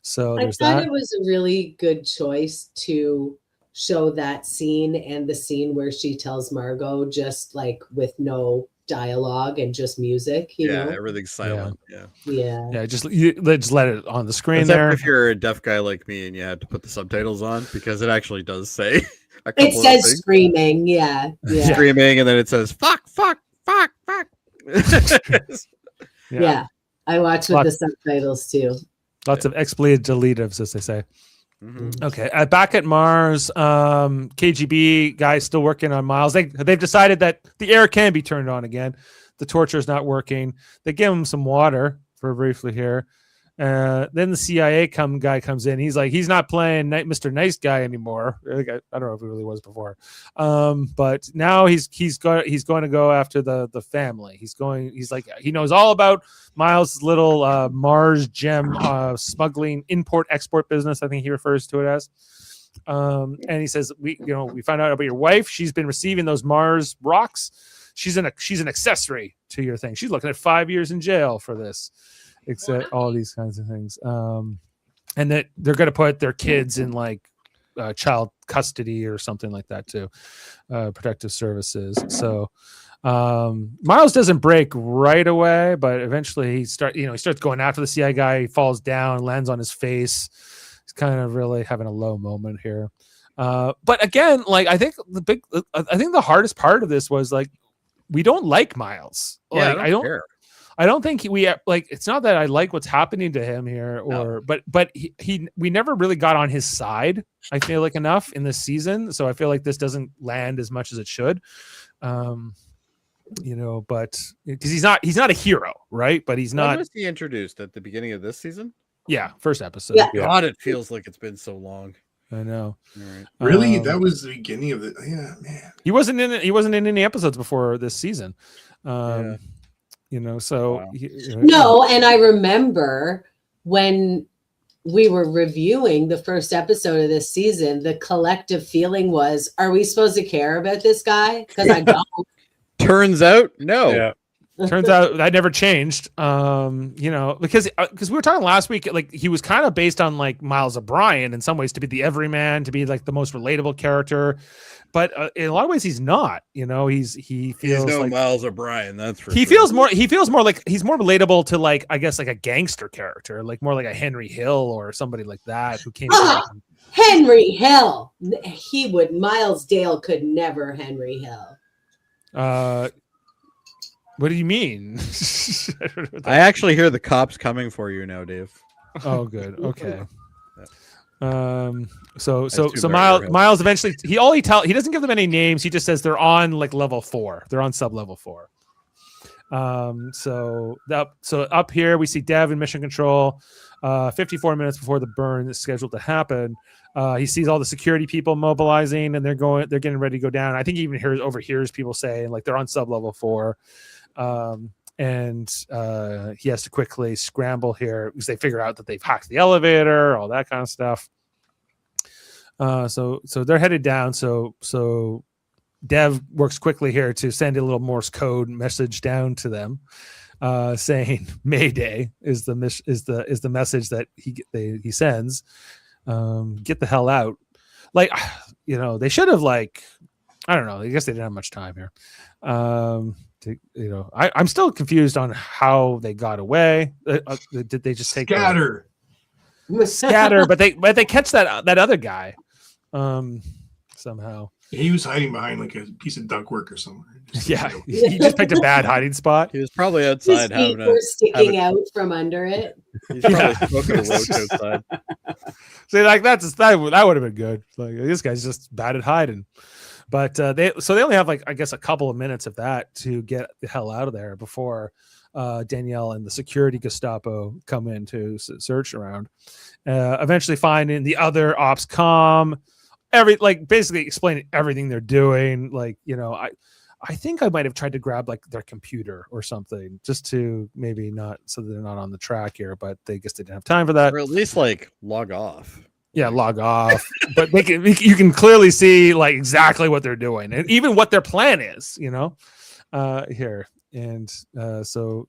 So I there's thought that. it was a really good choice to show that scene and the scene where she tells Margot just like with no dialogue and just music. You know? Everything's silent. Yeah. Just let it on the screen Except there. if you're a deaf guy like me and you had to put the subtitles on, because it actually does say a couple It of says things. screaming. Yeah. Screaming, and then it says fuck. Yeah. I watch with the subtitles too. Lots of expletive, as they say. Mhm. Okay, back at Mars, KGB guys still working on Miles. They've decided that the air can be turned on again. The torture is not working. They give him some water for briefly here. Then the CIA guy comes in. He's like, he's not playing Mr. Nice Guy anymore. I don't know if he really was before, but now he's going to go after the family. He's like, he knows all about Miles' little Mars gem smuggling import-export business. I think he refers to it as. And he says, we found out about your wife. She's been receiving those Mars rocks. She's an accessory to your thing. She's looking at 5 years in jail for this. Except all these kinds of things, and that they're going to put their kids in like child custody or something like that too, protective services. So Miles doesn't break right away, but eventually he starts going after the CI guy. He falls down, lands on his face. He's kind of really having a low moment here. But again, like I think the hardest part of this was like we don't like Miles. Yeah, Like, I don't care. I don't think we like. It's not that I like what's happening to him here, but we never really got on his side. I feel like enough in this season, so I feel like this doesn't land as much as it should. But because he's not a hero, right? But he's not. When was he introduced at the beginning of this season? Yeah, first episode. Yeah. God, it feels like it's been so long. I know. All right. Really, that was the beginning of it. Yeah, man. He wasn't in any episodes before this season. So Wow. No, and I remember when we were reviewing the first episode of this season, the collective feeling was, are we supposed to care about this guy? Because I don't. Turns out, no. Yeah. Turns out that never changed. Because we were talking last week, like he was kind of based on like Miles O'Brien in some ways to be the everyman, to be like the most relatable character, but in a lot of ways he's not. He feels He's no like Miles O'Brien. That's for he sure. feels more like he's more relatable to like I guess like a gangster character, like more like a Henry Hill or somebody like that who came. Henry Hill. Miles Dale could never Henry Hill. What do you mean? I actually hear the cops coming for you now, Dave. Oh, good. Okay. too So bad. Miles eventually he doesn't give them any names. He just says they're on like level 4. They're on sub level 4. So up here we see Dev in mission control. 54 minutes before the burn is scheduled to happen. He sees all the security people mobilizing, and they're getting ready to go down. I think he even overhears people saying like they're on sub level 4. And he has to quickly scramble here because they figure out that they've hacked the elevator, all that kind of stuff. So they're headed down. So Dev works quickly here to send a little Morse code message down to them, saying "Mayday" is the message that he sends. Get the hell out! Like they should have like I don't know. I guess they didn't have much time here. I'm still confused on how they got away. Did they just take Scatter? Scatter? But they catch that other guy somehow. He was hiding behind like a piece of ductwork or somewhere. Yeah, he just picked a bad hiding spot. He was probably His outside feet having were a. sticking out from under it. He's probably Yeah. smoking a roach outside. See, like that would have been good. Like this guy's just bad at hiding. But they only have like I guess a couple of minutes of that to get the hell out of there before Danielle and the security Gestapo come in to search around. Eventually finding the other ops comm, basically explaining everything they're doing. Like, you know, I think I might have tried to grab like their computer or something just to maybe not so that they're not on the track here, but they just didn't have time for that. Or at least like log off. Yeah, log off. But you can clearly see like exactly what they're doing and even what their plan is, you know, here. And so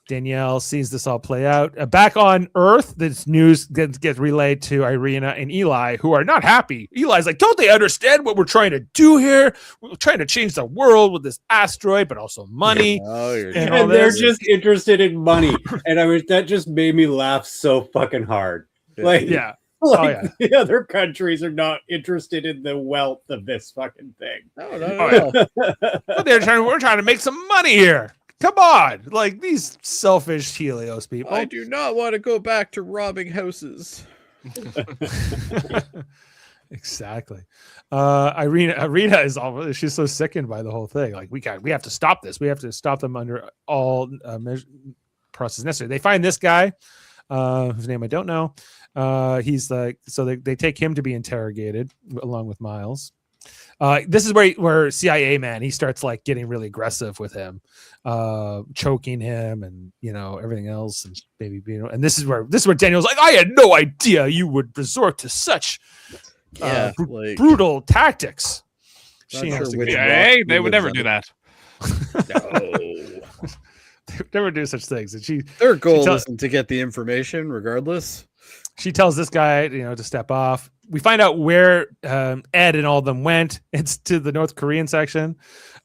Danielle sees this all play out. Back on Earth, this news gets relayed to Irina and Eli, who are not happy. Eli's like, don't they understand what we're trying to do here? We're trying to change the world with this asteroid, but also money. Oh, you're And all And they're this. just interested in money. And I was that just made me laugh so fucking hard. Like, Yeah. like the other countries are not interested in the wealth of this fucking thing. No, no, Oh, no. But we're trying to make some money here. Come on. Like these selfish Helios people. I do not want to go back to robbing houses. Exactly. Irina is almost, she's so sickened by the whole thing. Like we have to stop this. We have to stop them under all process necessary. They find this guy, whose name I don't know. He's like, so they take him to be interrogated along with Miles. This is where CIA man, he starts like getting really aggressive with him, choking him and, you know, everything else. And maybe, you know, and this is where Daniel's like, I had no idea you would resort to such Yeah, like, brutal tactics. Not She sure has to which get- rock Hey, he they would lives never do under. that. No. they would never do such things. And Their goal tell- isn't to get the information, regardless. she tells this guy, you know, to step off. We find out where Ed and all of them went. It's to the North Korean section,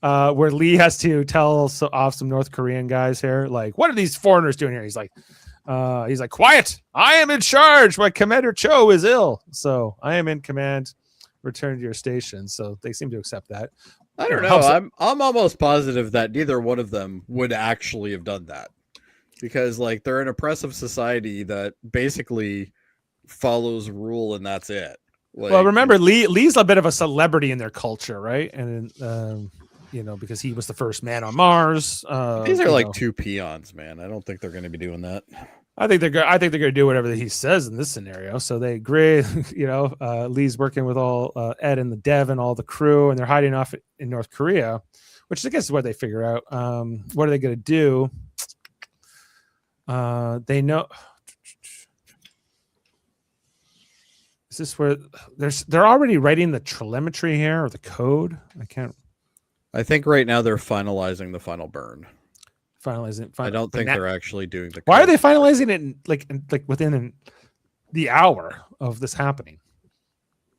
where Lee has to tell off some North Korean guys here. Like, what are these foreigners doing here? He's like, quiet. I am in charge. My Commander Cho is ill, so I am in command. Return to your station. So they seem to accept that. I don't know. Helps it. I'm almost positive that neither one of them would actually have done that, because like they're an oppressive society that basically follows rule and that's it. Like, Well, remember, Lee's a bit of a celebrity in their culture, right? And you know, because he was the first man on Mars. these are you like know. two peons, man. I don't think they're going to be doing that. I think they're going to do whatever he says in this scenario. So they agree. You know, Lee's working with all Ed and the Dev and all the crew, and they're hiding off in North Korea, which I guess is what they figure out. What are they going to do? They know. Is this where they're already writing the telemetry here or the code? I can't I think right now they're finalizing the final burn. finalize it. I don't but think now- they're actually doing the. Why are code. they finalizing it like within the hour of this happening?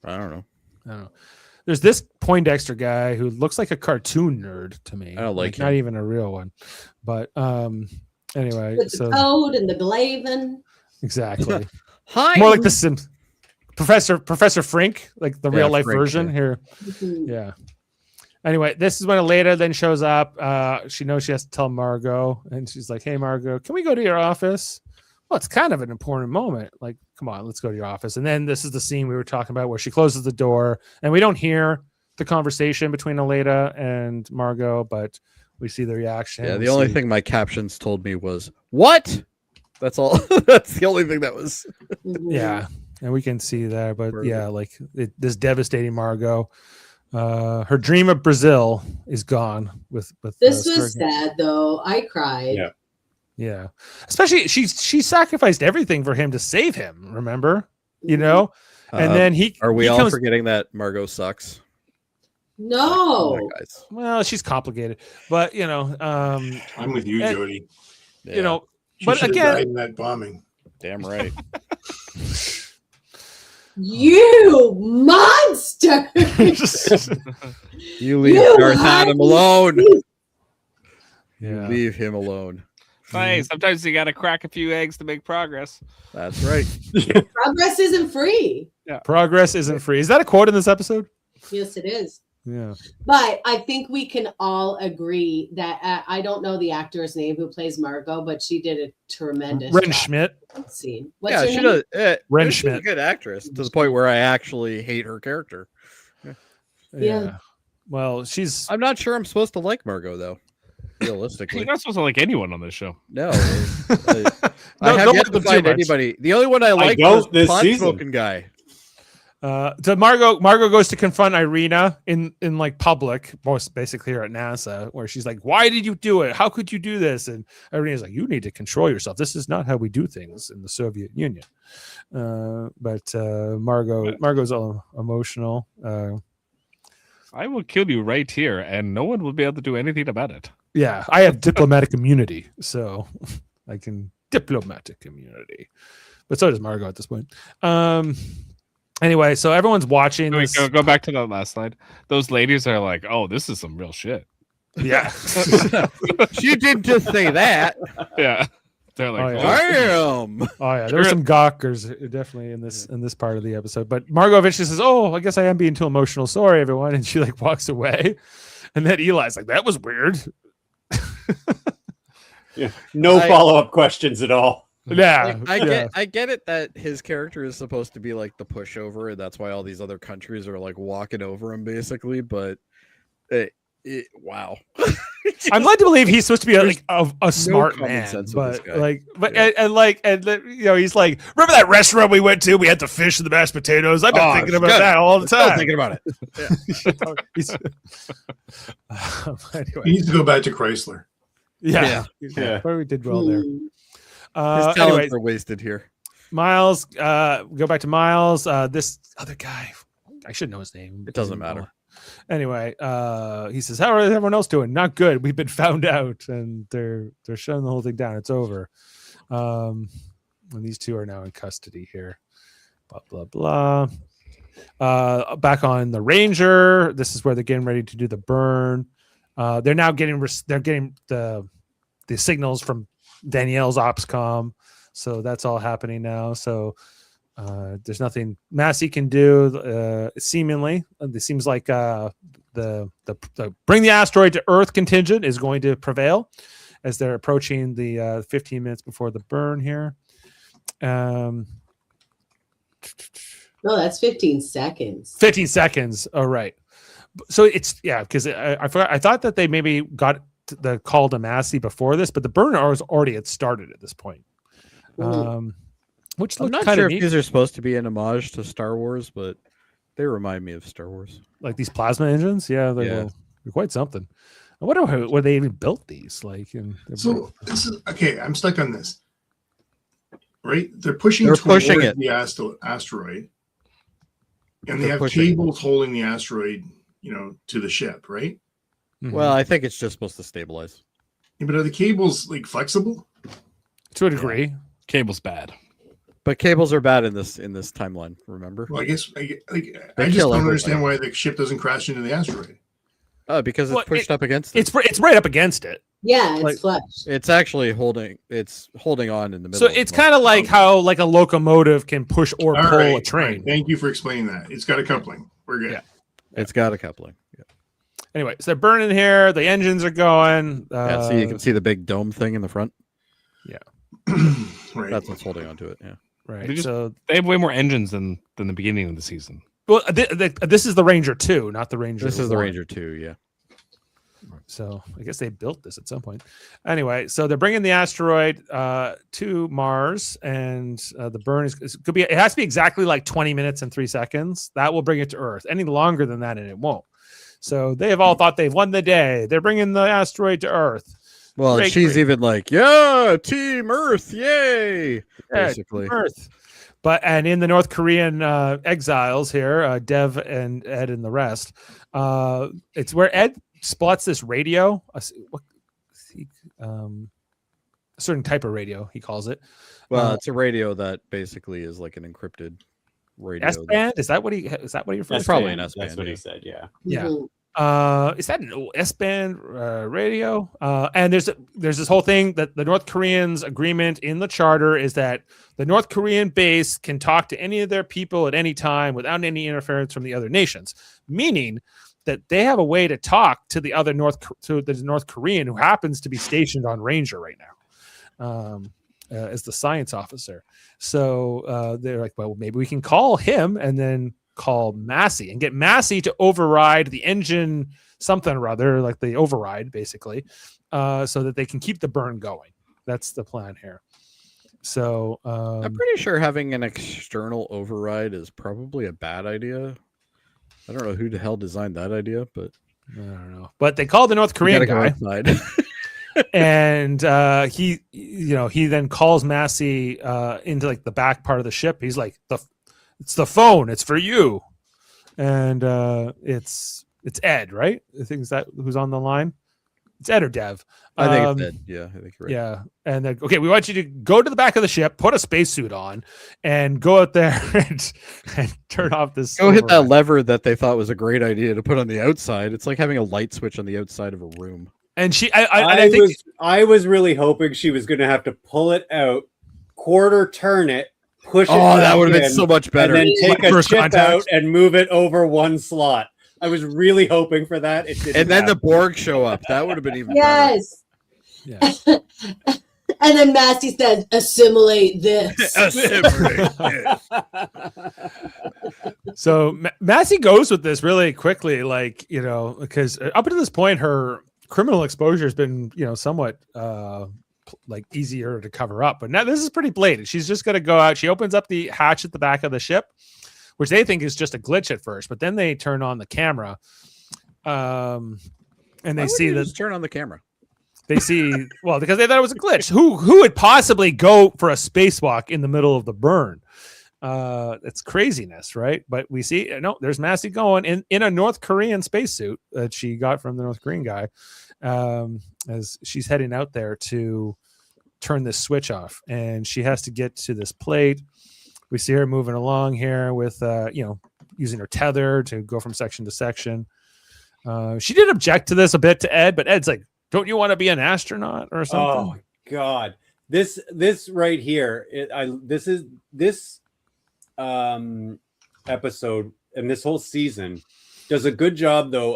I don't know. I don't know. There's this Poindexter guy who looks like a cartoon nerd to me. I don't like not him. even a real one. But anyway, With the so code and the glavin. exactly. Hi. More like the Simpsons. Professor Frink, like the Yeah, real life Frink, version yeah. here. Mhm. Yeah. Anyway, this is when Aleda then shows up. She knows she has to tell Margot, and she's like, "Hey, Margot, can we go to your office?" Well, it's kind of an important moment. Like, come on, let's go to your office. And then this is the scene we were talking about where she closes the door, and we don't hear the conversation between Aleda and Margot, but we see the reaction. Yeah, We the only see- thing my captions told me was "What?" That's all. That's the only thing that was. Mhm. Yeah, and we can see that, but Perfect. yeah, like this devastating Margot. Her dream of Brazil is gone with This Sturgeon. was sad though. I cried. Yeah. Yeah, especially she sacrificed everything for him to save him. Remember, you know, and then he Are we he all comes- forgetting that Margot sucks? No. Come on, guys. Well, she's complicated, but you know, I'm with you, And- Jody. Yeah, you know, She but should have again, died in that bombing. damn right. You monster! You leave You Darth had Adam me alone. yeah, Leave him alone. Hey, sometimes you got to crack a few eggs to make progress. That's right. Progress isn't free. progress isn't free. Is that a quote in this episode? Yes, it is. Yeah. But I think we can all agree that I don't know the actor's name who plays Margot, but she did a tremendous Ren job Schmidt. in that scene. What's Yeah, her she name? does. Ren She's a Schmidt. good actress to the point where I actually hate her character. Yeah. Well, she's. I'm not sure I'm supposed to like Margot though. Realistically, You're not supposed to like anyone on this show. no. No, I have don't yet like to them too find much. anybody. The only one I like don't was this pot season. smoking guy. So Margot goes to confront Irina in like public, most basically here at NASA, where she's like, "Why did you do it? How could you do this?" And Irina's like, "You need to control yourself. This is not how we do things in the Soviet Union." But Margot's all emotional. I will kill you right here, and no one will be able to do anything about it. Yeah, I have diplomatic immunity, so I can diplomatic immunity. But so does Margot at this point. Anyway, so everyone's watching. Wait, This. go back to that last slide. Those ladies are like, "Oh, this is some real shit." Yeah. She didn't just say that. Yeah, they're like, Oh, yeah. Damn. Oh yeah, there were some gawkers definitely in this part of the episode. But Margot eventually says, "Oh, I guess I am being too emotional. Sorry, everyone," and she like walks away. And then Eli's like, "That was weird." Yeah. No I- follow-up questions at all. Yeah, Like, I get it that his character is supposed to be like the pushover, and that's why all these other countries are like walking over him, basically. But wow, I'm led to believe he's supposed to be like a smart common man, sense with this but guy. like, but Yeah. and you know, he's like, remember that restaurant we went to? We had the fish and the mashed potatoes. I've been Oh, thinking it's about good. that all the Still time. thinking about it. He's- He anyway, needs to go back to Chrysler. yeah, Yeah. but we did well there. Hmm. His Anyway, talents are wasted here. Miles, go back to Miles. This other guy, I should know his name. It doesn't matter. Anyway, he says, "How is everyone else doing? Not good. We've been found out, and they're shutting the whole thing down. It's over." And these two are now in custody here. Blah blah blah. Back on the Ranger. This is where they're getting ready to do the burn. They're now getting the signals from Danielle's OPSCOM, so that's all happening now. So there's nothing Massey can do. Seemingly, it seems like the bring the asteroid to Earth contingent is going to prevail as they're approaching the 15 minutes before the burn here. No, that's 15 seconds. 15 seconds. Oh, right. So it's because I forgot. I thought that they maybe got the call to Massey before this, but the burn was already had started at this point. Which I'm looked not kind sure of if neat. these are supposed to be an homage to Star Wars, but they remind me of Star Wars. Like these plasma engines. Yeah, they're quite something. I wonder where they even built these. Like, So this is okay. I'm stuck on this. Right, they're pushing They're towards pushing it. the asteroid, and they They're have pushing it. cables holding the asteroid, to the ship. Right, Mhm. Well, I think it's just supposed to stabilize. yeah, but are the cables like flexible? to a degree. cable's bad. But cables are bad in this timeline. Remember? Well, I guess I just They don't kill understand everybody. why the ship doesn't crash into the asteroid. Oh, because it's Well, pushed up against it. It's right up against it. Yeah, it's Like- flush. It's actually holding. It's holding on in the middle. So it's kind of like how like a locomotive can push or All pull right, a train. right. Thank you for explaining that. It's got a coupling. We're good. Yeah. It's got a coupling. Anyway, so they're burning here. The engines are going. Yeah, so you can see the big dome thing in the front. Right. That's what's holding onto it. Yeah. right. They just- So They have way more engines than the beginning of the season. well, this is the Ranger 2, not the Ranger. This is the 1. Ranger 2. Yeah. So I guess they built this at some point. Anyway, so they're bringing the asteroid to Mars, and the burn could be. It has to be exactly like 20 minutes and 3 seconds. That will bring it to Earth. Any longer than that, and it won't. So they have all thought they've won the day. They're bringing the asteroid to Earth. Well, Great, she's great. even like, yeah, Team Earth, yay! Yeah, Basically. Earth. And in the North Korean exiles here, Dev and Ed and the rest, it's where Ed spots this radio, a certain type of radio, he calls it. Well, it's a radio that basically is like an encrypted radio. S band? Is that what he refers That's to? probably an S That's band. what Yeah. he said. Yeah. Yeah. Mhm. Is that an S-band radio? And there's this whole thing that the North Koreans' agreement in the charter is that the North Korean base can talk to any of their people at any time without any interference from the other nations, meaning that they have a way to talk to the North Korean who happens to be stationed on Ranger right now as the science officer. So they're like, well, maybe we can call him and then call Massey and get Massey to override the engine something or other, like the override basically, so that they can keep the burn going. That's the plan here. So I'm pretty sure having an external override is probably a bad idea. I don't know who the hell designed that idea, but I don't know. But they called the North Korean guy, and he then calls Massey into like the back part of the ship. He's like, it's the phone. It's for you. And it's Ed, right? I think is that who's on the line? It's Ed or Dev. I think it's Ed. Yeah, I think you're right. Yeah. And then, okay, we want you to go to the back of the ship, put a spacesuit on, and go out there and turn off this. Go hit that lever that they thought was a great idea to put on the outside. It's like having a light switch on the outside of a room. And I was really hoping she was going to have to pull it out, quarter turn it, push it. Oh, that would have been so much better. And then take a chip contact out and move it over one slot. I was really hoping for that. It didn't and then happen. the Borg show up. That would have been even Yes. Yeah. And then Massey says, assimilate this. better. So Massey goes with this really quickly, like, because up until this point, her criminal exposure has been, somewhat like easier to cover up. But now this is pretty blatant. She's just going to go out. She opens up the hatch at the back of the ship, which they think is just a glitch at first. But then they turn on the camera, and they see that. Just turn on the camera. They see, well, because they thought it was a glitch. Who would possibly go for a spacewalk in the middle of the burn? It's craziness, right? But we see, no, there's Massey going in a North Korean spacesuit that she got from the North Korean guy, as she's heading out there to turn this switch off. And she has to get to this plate. We see her moving along here with, using her tether to go from section to section. She did object to this a bit to Ed, but Ed's like, don't you want to be an astronaut or something? Oh God, this right here. This episode and this whole season does a good job though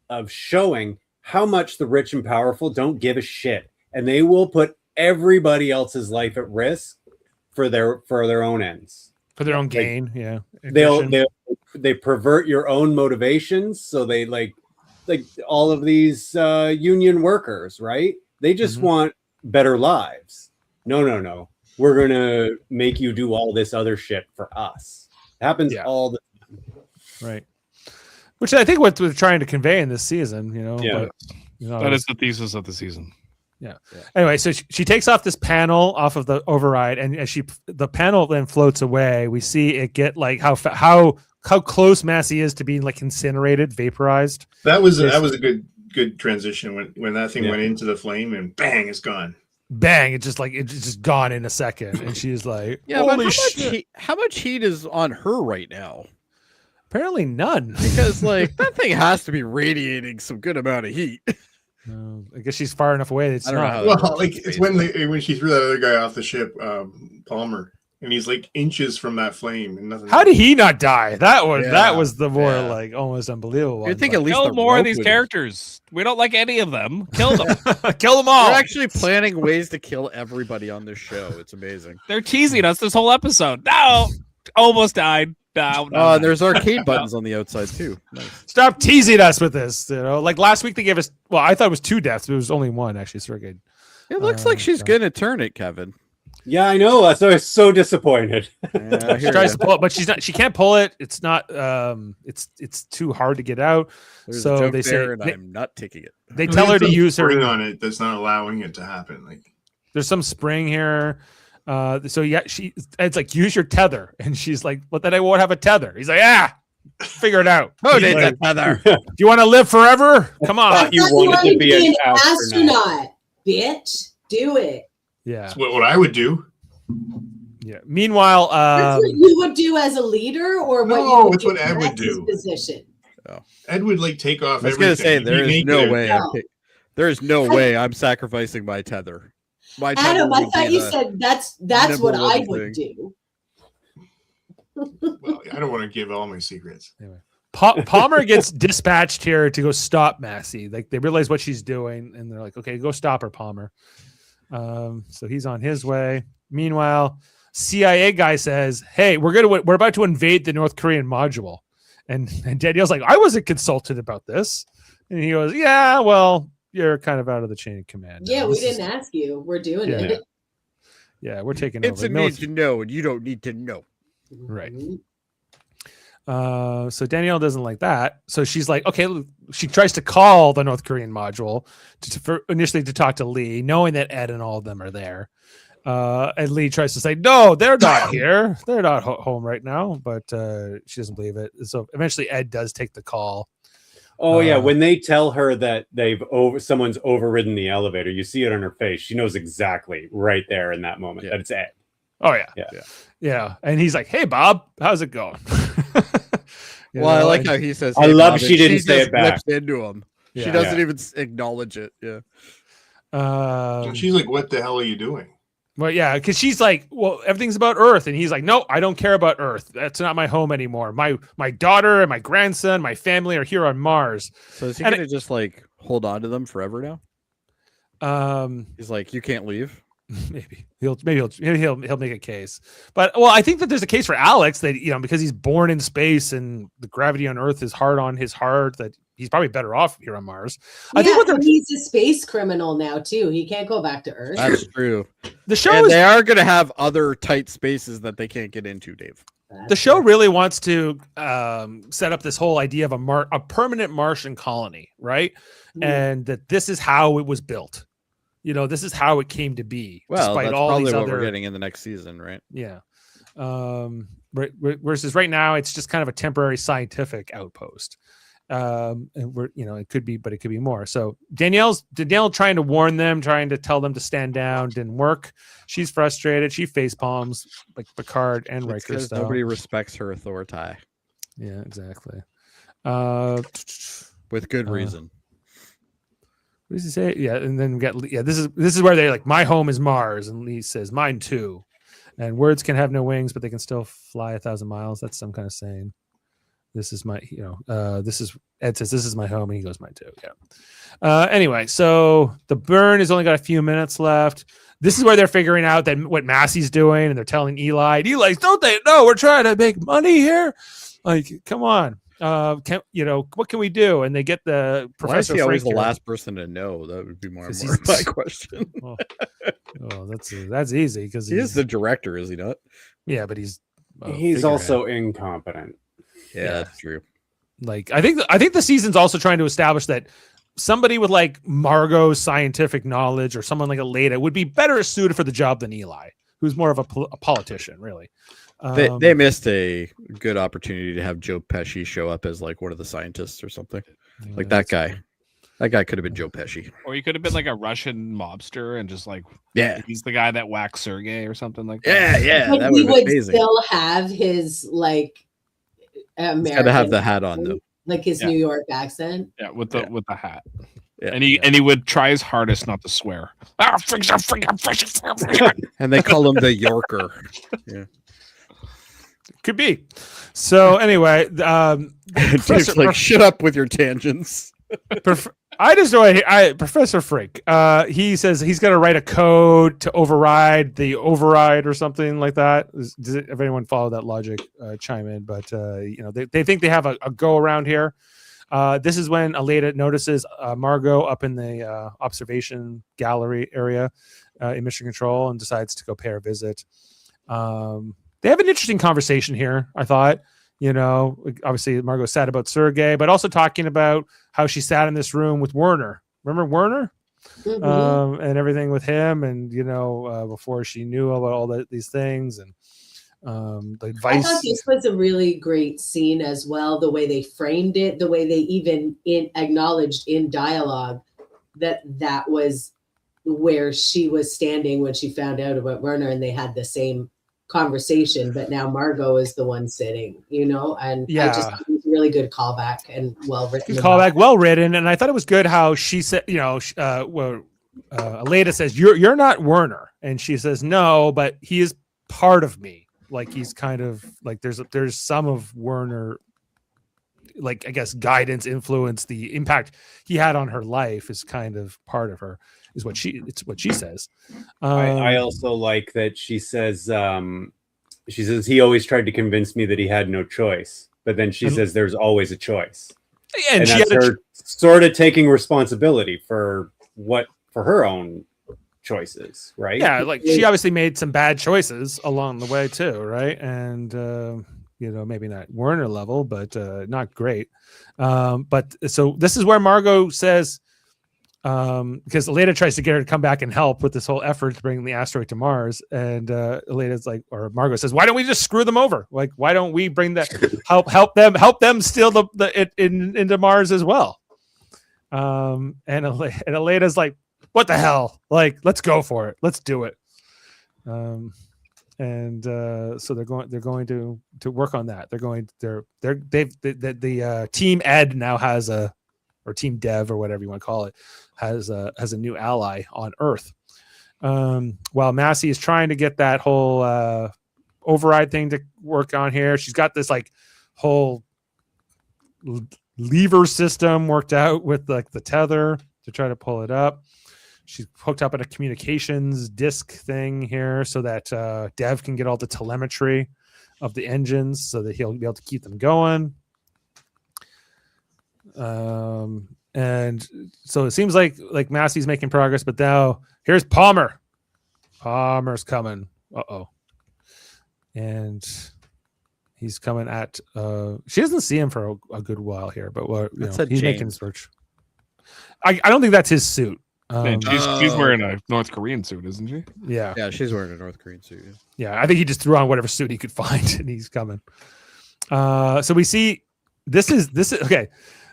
of showing how much the rich and powerful don't give a shit, and they will put everybody else's life at risk for their own ends, For their own gain. Yeah. They pervert your own motivations, so they like all of these union workers, right? They just want better lives. No. We're going to make you do all this other shit for us. It happens all the time. Right. Which I think what we're trying to convey in this season, Yeah. But, That is the thesis of the season. Yeah. Anyway, so she takes off this panel off of the override, and as the panel then floats away, we see it get like how close Massey is to being like incinerated, vaporized. That was a good transition when that thing went into the flame and bang, it's gone. Bang! It's just gone in a second, and she's like, Yeah, "Holy but shit!" how much heat is on her right now? Apparently, none. Because like that thing has to be radiating some good amount of heat. I guess she's far enough away. It's I don't know not. how Well, like it's when she threw that other guy off the ship, Palmer, and he's like inches from that flame, and nothing. How did he not die? That Yeah, was the more yeah. like almost unbelievable. You'd one, think but- at least Kill the more of rope these would- characters. We don't like any of them. Kill them. kill them all. They're actually planning ways to kill everybody on this show. It's amazing. They're teasing us this whole episode. No, almost died. No. Oh, and there's arcade buttons on the outside too. Nice. Stop teasing us with this. Like last week they gave us. Well, I thought it was 2 deaths, but it was only 1 actually. So we're good. It looks like she's gonna turn it, Kevin. Yeah, I know. So I was so disappointed. Yeah, I She hear tries ya. to pull it, but she's not. She can't pull it. It's not. It's too hard to get out. There's So a joke they say there, and they- I'm not taking it. They tell her to use spring her. on it that's not allowing it to happen. Like There's some spring here. So yeah, it's like use your tether, and she's like, "But then I won't have a tether." He's like, figure it out. Who He's did like, that tether? Do you want to live forever? Come on. Thought you wanted to be an astronaut. Bitch. Do it. Yeah. that's what I would do. Yeah. Meanwhile, That's what you would do as a leader, or what No, you would it's do what Ed in would Max's do. position. Ed would like take off. I was gonna say everything. there He'd is make no it- way. There is no way I'm sacrificing my tether. My tether Adam, I would thought be you the said that's what number I one would thing. do. Well, I don't want to give all my secrets. Palmer gets dispatched here to go stop Massey. Like they realize what she's doing, and they're like, "Okay, go stop her, Palmer." So he's on his way. Meanwhile, CIA guy says, "Hey, we're about to invade the North Korean module," and Danielle's like, "I wasn't consulted about this," and he goes, "Yeah, well, you're kind of out of the chain of command. Yeah, now. we This is- didn't ask you. We're doing Yeah. it. Yeah, we're taking It's over." a need to know, and you don't need to know. Right. Mhm. So Danielle doesn't like that. So she's like, okay, she tries to call the North Korean module initially to talk to Lee, knowing that Ed and all of them are there. And Lee tries to say, no, they're not here. They're not home right now. But she doesn't believe it. So eventually Ed does take the call. Oh yeah, when they tell her that someone's overridden the elevator, you see it on her face. She knows exactly right there in that moment that it's Ed. Oh yeah. And he's like, hey Bob, how's it going? You Well, I know, like and- how he says, I "Hey, love Bob," she and didn't say just it back. lips into him. She Yeah. doesn't even acknowledge it. Yeah. And she's like, "What the hell are you doing?" Well, yeah, because she's like, well, everything's about Earth, and he's like, no, I don't care about Earth. That's not my home anymore. My daughter and my grandson, my family are here on Mars. So is he And gonna just like hold on to them forever now? He's like, you can't leave. Maybe he'll make a case. But well, I think that there's a case for Alex that because he's born in space and the gravity on Earth is hard on his heart, that he's probably better off here on Mars. I think what and he's a space criminal now too. He can't go back to Earth. That's true. the show And is they are gonna have other tight spaces that they can't get into, Dave. the show really wants to set up this whole idea of a permanent Martian colony, right? And that this is how it was built. This is how it came to be. Well, despite that's all probably these what other we're getting in the next season, right? Yeah. Versus right now, it's just kind of a temporary scientific outpost. And it could be, but it could be more. So Danielle trying to warn them, trying to tell them to stand down, didn't work. She's frustrated. She face palms like Picard and It's Riker because style. nobody respects her authority Yeah, exactly. with good reason. What does he say? Yeah, and then we got this is where they're like, my home is Mars, and Lee says, mine too. And words can have no wings, but they can still fly 1,000 miles. That's some kind of saying. This is my, this is Ed says, this is my home, and he goes, mine too. Yeah. Anyway, so the burn has only got a few minutes left. This is where they're figuring out that what Massey's doing, and they're telling Eli. And Eli's, don't they know we're trying to make money here? Like, come on. What can we do? And they get the Why is Professor he always Frank the here. last person to know? That would be more and 'Cause more he's- my question. Oh, that's easy because He is the director, is he not? yeah, but he's He's figurehead. also incompetent. Yeah, that's true. Like I think the season's also trying to establish that somebody with like Margot's scientific knowledge or someone like Aleda would be better suited for the job than Eli, who's more of a politician, really. They missed a good opportunity to have Joe Pesci show up as like one of the scientists or something. Like that guy. That guy could have been Joe Pesci. Or he could have been like a Russian mobster and just like, Yeah. he's the guy that whacked Sergey or something like that. Yeah. But That he would would be amazing. still have his like American, He's got to have the hat on though. like his Yeah. New York accent. Yeah, with the hat. Yeah. And he would try his hardest not to swear. And they call him the Yorker. could be. So anyway, It's like, shut up with your tangents. I just know Professor Frick. He says he's going to write a code to override the override or something like that. If anyone follow that logic, chime in. But they think they have a go around here. This is when Aleda notices Margot up in the observation gallery area in Mission Control and decides to go pay her a visit. They have an interesting conversation here, I thought. Obviously Margot's sad about Sergey, but also talking about how she sat in this room with Werner. Remember Werner? Mhm. And everything with him, and before she knew about all these things, and the I advice. thought this was a really great scene as well. The way they framed it, the way they even acknowledged in dialogue that was where she was standing when she found out about Werner, and they had the same conversation, but now Margot is the one sitting, and I just think it was a really good callback and well written. Good callback, well written, and I thought it was good how she said, Aleda says, "You're not Werner," and she says, "No, but he is part of me. Like he's kind of like there's some of Werner, like I guess guidance, influence, the impact he had on her life is kind of part of her." It's what she says. I also like that she says he always tried to convince me that he had no choice, but then she says there's always a choice, and she that's had her sort of taking responsibility for her own choices, right? Yeah, like she obviously made some bad choices along the way too, right? And maybe not Werner level, but not great. But so this is where Margot says, because Aleda tries to get her to come back and help with this whole effort to bring the asteroid to Mars, and Aleda's like, or Margot says, "Why don't we just screw them over? Like, why don't we bring that help them steal it into Mars as well?" And Aleda's like, "What the hell? Like, let's go for it. Let's do it." So they're going to work on that. The team Ed now has or Team Dev or whatever you want to call it has a new ally on Earth. While Massey is trying to get that whole override thing to work on here, she's got this like whole lever system worked out with like the tether to try to pull it up. She's hooked up at a communications disc thing here so that Dev can get all the telemetry of the engines so that he'll be able to keep them going. And so it seems like Massey's making progress, but now here's Palmer. Palmer's coming. And he's coming at she doesn't see him for a good while here, but he's making search. I don't think that's his suit. She's wearing a North Korean suit, isn't she? Yeah, she's wearing a North Korean suit. Yeah, I think he just threw on whatever suit he could find, and he's coming. So we see this is okay.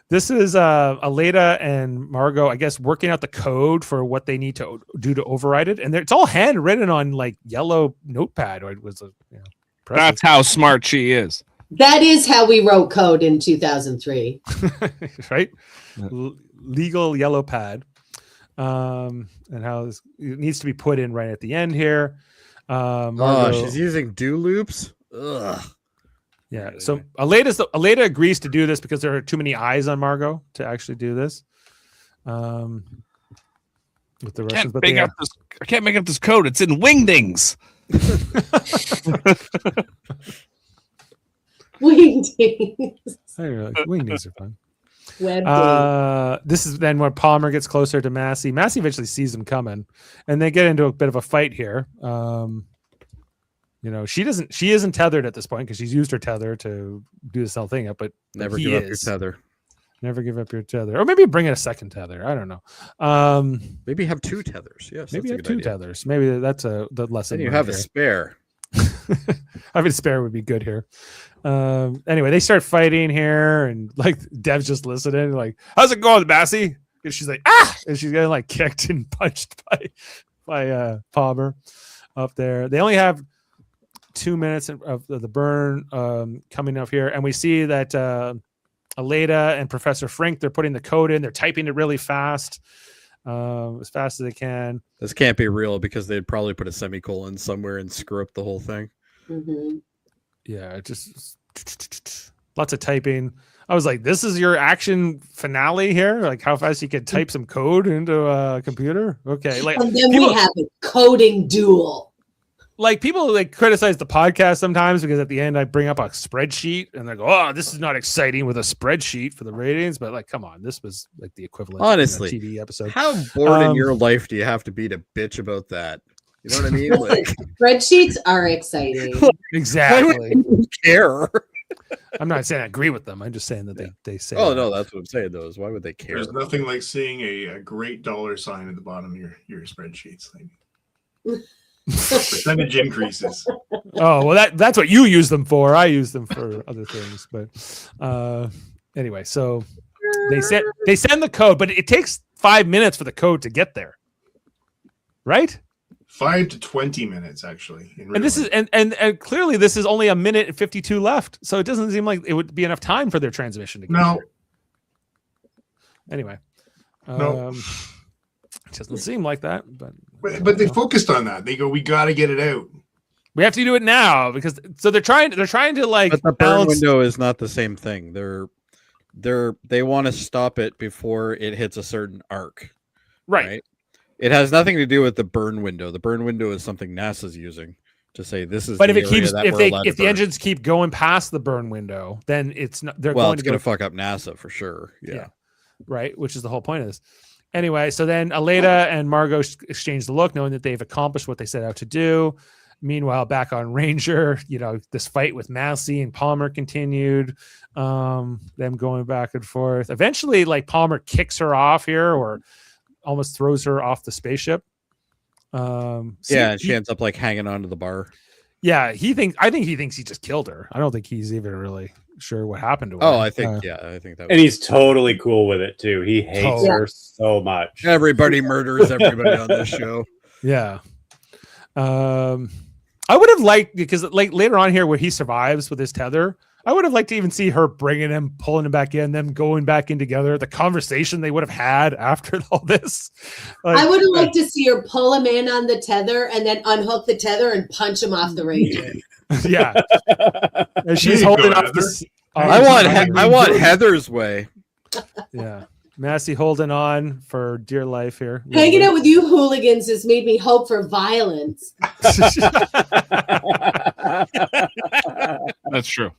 This is Aleda and Margot, I guess, working out the code for what they need to do to override it, and it's all handwritten on like yellow notepad. Or it was that's how smart she is. That is how we wrote code in 2003, right? Legal yellow pad. And how it needs to be put in right at the end here. Margot, she's using do loops. Ugh. Yeah. So Aleda agrees to do this because there are too many eyes on Margot to actually do this. With the Russians, but I can't make up this code. It's in wingdings. Wingdings. Wingdings are fun. This is then when Palmer gets closer to Massey. Massey eventually sees him coming, and they get into a bit of a fight here. She isn't tethered at this point because she's used her tether to do this whole thing up, but never give up your tether. Never give up your tether. Or maybe bring in a second tether. I don't know. Maybe have two tethers. Yes. Maybe have two tethers. Maybe that's the lesson. Then you have a spare. Having a spare would be good here. Anyway, they start fighting here, and like Dev's just listening, like, "How's it going, Massey?" And she's like, "Ah!" And she's getting like kicked and punched by Palmer up there. They only have 2 minutes of the burn coming up here, and we see that Aleda and Professor Frink, they're putting the code in. They're typing it really fast, as fast as they can. This can't be real because they'd probably put a semicolon somewhere and screw up the whole thing. Mm-hmm. Yeah, just lots of typing. I was like, this is your action finale here? Like how fast you can type some code into a computer? Okay. Like, and then we have a coding duel. Like people like criticize the podcast sometimes because at the end I bring up a spreadsheet and they go, "Oh, this is not exciting with a spreadsheet for the ratings." But like, come on, this was like the equivalent. Honestly, of a TV episode. How bored in your life do you have to be to bitch about that? You know what I mean? Like, spreadsheets are exciting. Exactly. Why would you care? I'm not saying I agree with them. I'm just saying that they say. Oh no, that's what I'm saying. Though, is why would they care? There's nothing like seeing a great dollar sign at the bottom of your spreadsheets. Like, percentage increases. Oh well, that's what you use them for. I use them for other things. But anyway, so they send the code, but it takes 5 minutes for the code to get there. Right? 5 to 20 minutes actually. And this is and clearly this is only a minute and 52 left, so it doesn't seem like it would be enough time for their transmission to get no. here. Anyway, No. it doesn't seem like that, But they focused on that. They go, we got to get it out. we have to do it now because so they're trying to like But the burn balance. window is not the same thing. They want to stop it before it hits a certain arc. Right. It has nothing to do with the burn window. The burn window is something NASA's using to say this is. But if the it area keeps that if we're they allowed if to the burn. engines keep going past the burn window, then it's not they're well, going it's to going go to fuck up NASA for sure. Yeah. right, which is the whole point of this. Anyway, so then Aleda and Margot exchange the look, knowing that they've accomplished what they set out to do. Meanwhile, back on Ranger, this fight with Massey and Palmer continued. Them going back and forth. Eventually, like Palmer kicks her off here, or almost throws her off the spaceship. And she ends up like hanging onto the bar. Yeah, I think he thinks he just killed her. I don't think he's even really sure what happened to her. Oh, I think that. And he's totally cool with it too. He hates Totally. her so much. Everybody murders everybody on this show. Yeah. I would have liked, because like later on here where he survives with his tether, I would have liked to even see her bringing him, pulling him back in, them going back in together, the conversation they would have had after all this. I would have liked to see her pull him in on the tether and then unhook the tether and punch him off the Ranger. Yeah. And she's There you holding go, up Heather. this. I want Heather's way. Yeah. Massey holding on for dear life here. Hanging out with you hooligans has made me hope for violence. That's true.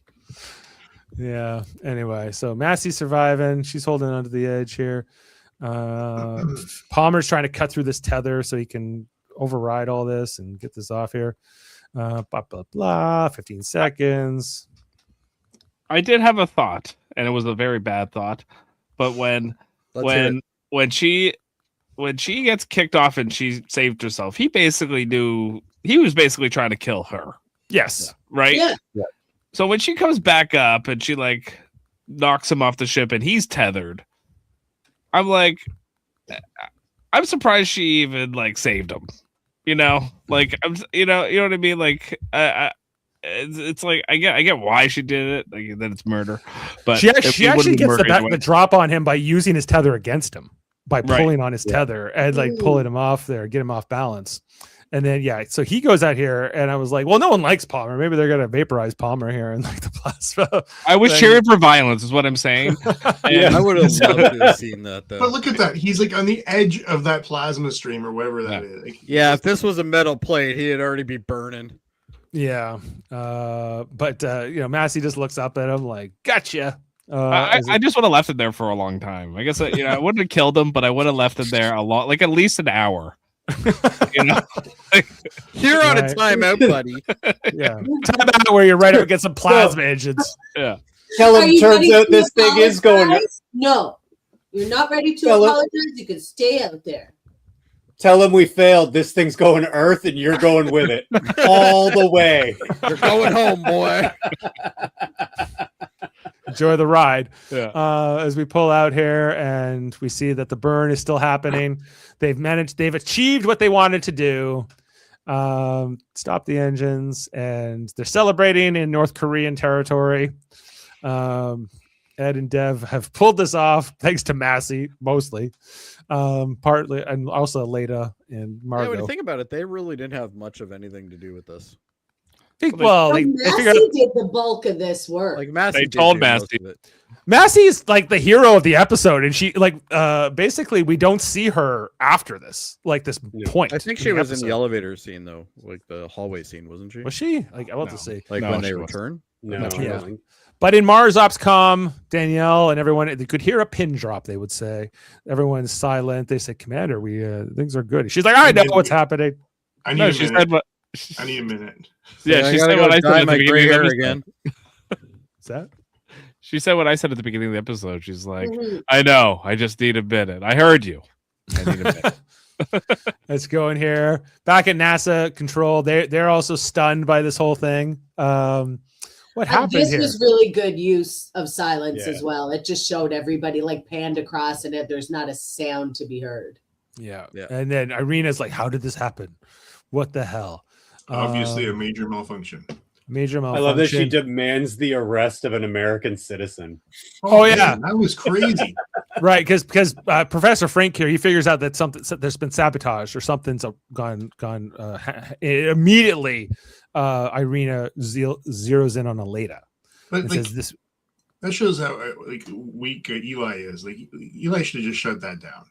Yeah. Anyway, so Massey's surviving. She's holding onto the edge here. Palmer's trying to cut through this tether so he can override all this and get this off here. Blah, blah, blah. 15 seconds. I did have a thought, and it was a very bad thought. But when she gets kicked off and she saved herself, he was basically trying to kill her. Yes. Right? Yeah. So when she comes back up and she like knocks him off the ship and he's tethered, I'm like, I'm surprised she even like saved him. Like you know what I mean? Like it's like I get why she did it, like that it's murder, but she actually gets anyway. the drop on him by using his tether against him, by pulling on his Yeah. tether and like pulling him off there, get him off balance. And then so he goes out here, and I was like, well, no one likes Palmer. Maybe they're gonna vaporize Palmer here in like the plasma. I was cheering for violence, is what I'm saying. I would have loved to have seen that though. But look at that. He's like on the edge of that plasma stream or whatever that is. Like, Yeah, if this was a metal plate, he'd already be burning. Yeah. But Massey just looks up at him like, gotcha. I just would have left it there for a long time. I guess I wouldn't have killed him, but I would have left it there a lot, like at least an hour. You're on a Right. timeout, buddy. Yeah. Time out where you're right up against some plasma engines. Yeah. Tell Are him, you turns ready out to this thing is going. apologize? No. You're not ready to Tell him- apologize. You can stay out there. Tell him we failed. This thing's going to Earth, and you're going with it all the way. You're going home, boy. Enjoy the ride. Yeah. As we pull out here and we see that the burn is still happening. They've achieved what they wanted to do. Stop the engines, and they're celebrating in North Korean territory. Ed and Dev have pulled this off thanks to Massey, mostly, partly, and also Leda and Yeah, when Margot. you think about it, they really didn't have much of anything to do with this. They figured Massey out did the bulk of this work. Like Massey, They did told do most Massey. of it. Massey's like the hero of the episode, and she basically we don't see her after this, like this point. I think in she the was in episode. the elevator scene though, like the hallway scene, wasn't she? Was she? Like I want No. to see. Like No, when she they wasn't. return? No, Yeah. I don't think- But in Mars Opscom, Danielle and everyone, they could hear a pin drop. They would say, everyone's silent. They say, "Commander, we things are good." She's like, "I know what's happening." I need No, a she minute. said what? I need a minute. Yeah, she I gotta said go what I said dye at the my gray beginning of hair the episode. again. Is that? She said what I said at the beginning of the episode. She's like, Mhm. I know. I just need a minute. I heard you. I need a minute. Let's go in here. Back at NASA control, they're also stunned by this whole thing. What happened This here? was really good use of silence Yeah. as well. It just showed everybody like panned across and there's not a sound to be heard. Yeah. Yeah. And then Irina's like, "How did this happen? What the hell? Obviously, a major malfunction. Major I malfunction. love that she demands the arrest of an American citizen. Oh, yeah. man, that was crazy. Right, because Professor Frank here, he figures out that there's been sabotage or something's gone. Immediately, Irina zeroes in on Aleda. But And like, says this. that shows how like weak Eli is. Like Eli should have just shut that down.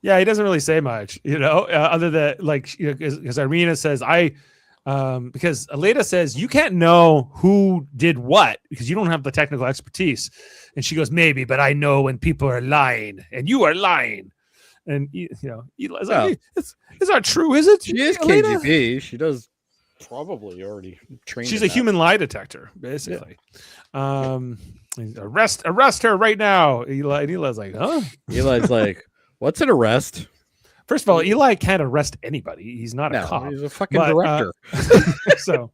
Yeah, he doesn't really say much, other than like, because Irina says, because Aleda says you can't know who did what because you don't have the technical expertise. And she goes, maybe, but I know when people are lying and you are lying. And, Eli's like, it's not true, is it? She is Aleda? KGB. She does probably already train. She's a human lie detector, basically. Arrest her right now. Eli's like, huh? Eli's like, what's an arrest? First of all, Eli can't arrest anybody. He's not a cop. He's a fucking But, director. So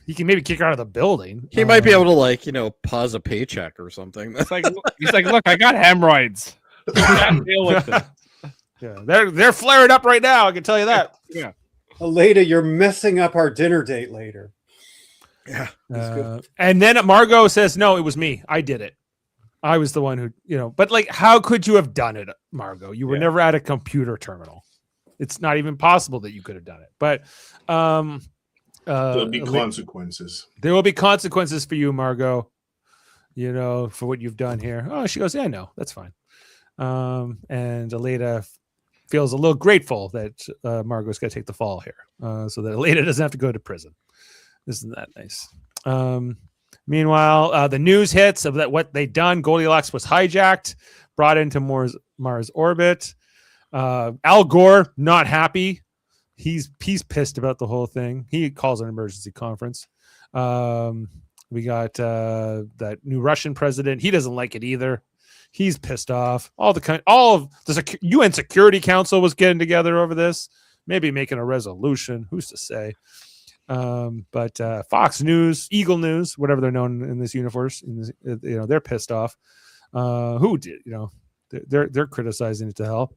he can maybe kick her out of the building. He might be able to pause a paycheck or something. It's like he's like, look, I got hemorrhoids. I can't deal with it. Yeah, they're flaring up right now. I can tell you that. Yeah. Aleda, you're messing up our dinner date later. Yeah. And then Margot says, "No, it was me. I did it. I was the one who, But like, how could you have done it, Margot? You were never at a computer terminal. It's not even possible that you could have done it. But There'll be consequences. There will be consequences for you, Margot. For what you've done here. Oh, she goes, yeah, no, that's fine. And Aleda feels a little grateful that Margot's got to take the fall here, so that Aleda doesn't have to go to prison. Isn't that nice? Meanwhile, the news hits of that what they'd done. Goldilocks was hijacked, brought into Mars orbit. Al Gore not happy. He's pissed about the whole thing. He calls an emergency conference. We got that new Russian president. He doesn't like it either. He's pissed off. All of the UN Security Council was getting together over this, maybe making a resolution. Who's to say? But Fox News, Eagle News, whatever they're known in this universe, they're pissed off. Who did? They're criticizing it to hell.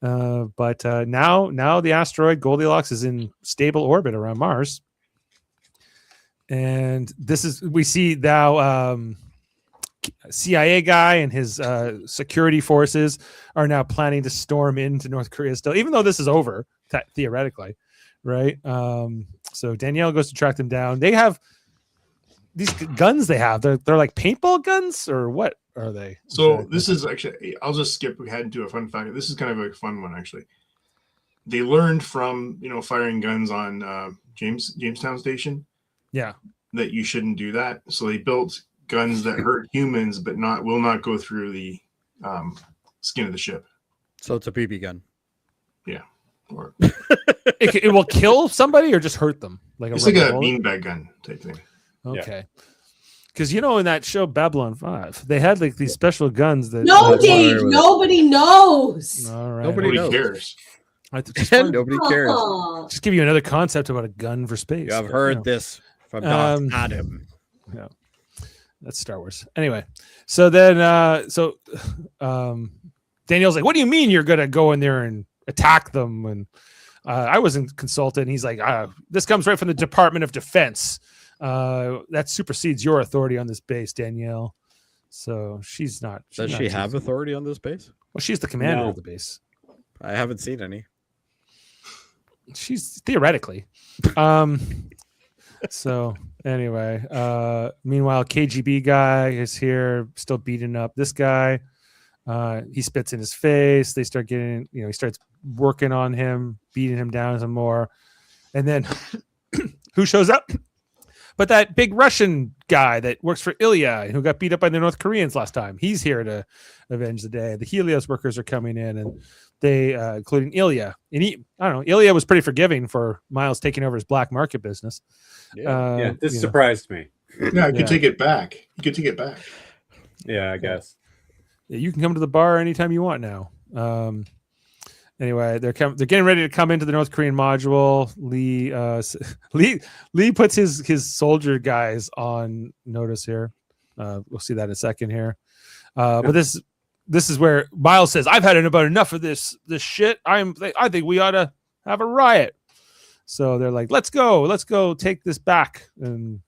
But now the asteroid Goldilocks is in stable orbit around Mars, and we see now CIA guy and his security forces are now planning to storm into North Korea still, even though this is over theoretically, right? So Danielle goes to track them down. They have these guns. They're like paintball guns, or what are they? So this is actually, I'll just skip ahead to a fun fact. This is kind of a fun one, actually. They learned from firing guns on Jamestown Station. Yeah, that you shouldn't do that. So they built guns that hurt humans, but will not go through the skin of the ship. So it's a BB gun. Yeah, or it will kill somebody or just hurt them. It's like a beanbag gun type thing. Okay. Because in that show Babylon 5, they had like these special guns that. No, Dave. Nobody knows. All right. Nobody cares. Nobody cares. Just give you another concept about a gun for space. I've heard this from Doc Adam. Yeah, that's Star Wars. Anyway, so then, Daniel's like, "What do you mean you're gonna go in there and attack them?" And I wasn't consulted. And he's like, "This comes right from the Department of Defense. That supersedes your authority on this base, Danielle." So she's not. Does she have authority on this base? Well, she's the commander of the base. I haven't seen any. She's theoretically. So anyway, meanwhile, KGB guy is here, still beating up this guy. He spits in his face. They start getting, he starts working on him, beating him down some more. And then who shows up? But that big Russian guy that works for Ilya, who got beat up by the North Koreans last time, he's here to avenge the day. The Helios workers are coming in, and they, including Ilya. And Ilya was pretty forgiving for Miles taking over his black market business. This surprised me. Yeah, I could take it back. You could take it back. Yeah, I guess. Yeah, you can come to the bar anytime you want now. Anyway, they're getting ready to come into the North Korean module. Lee puts his soldier guys on notice here. We'll see that in a second here. But this is where Miles says, "I've had about enough of this shit. I think we ought to have a riot. So they're like, let's go take this back and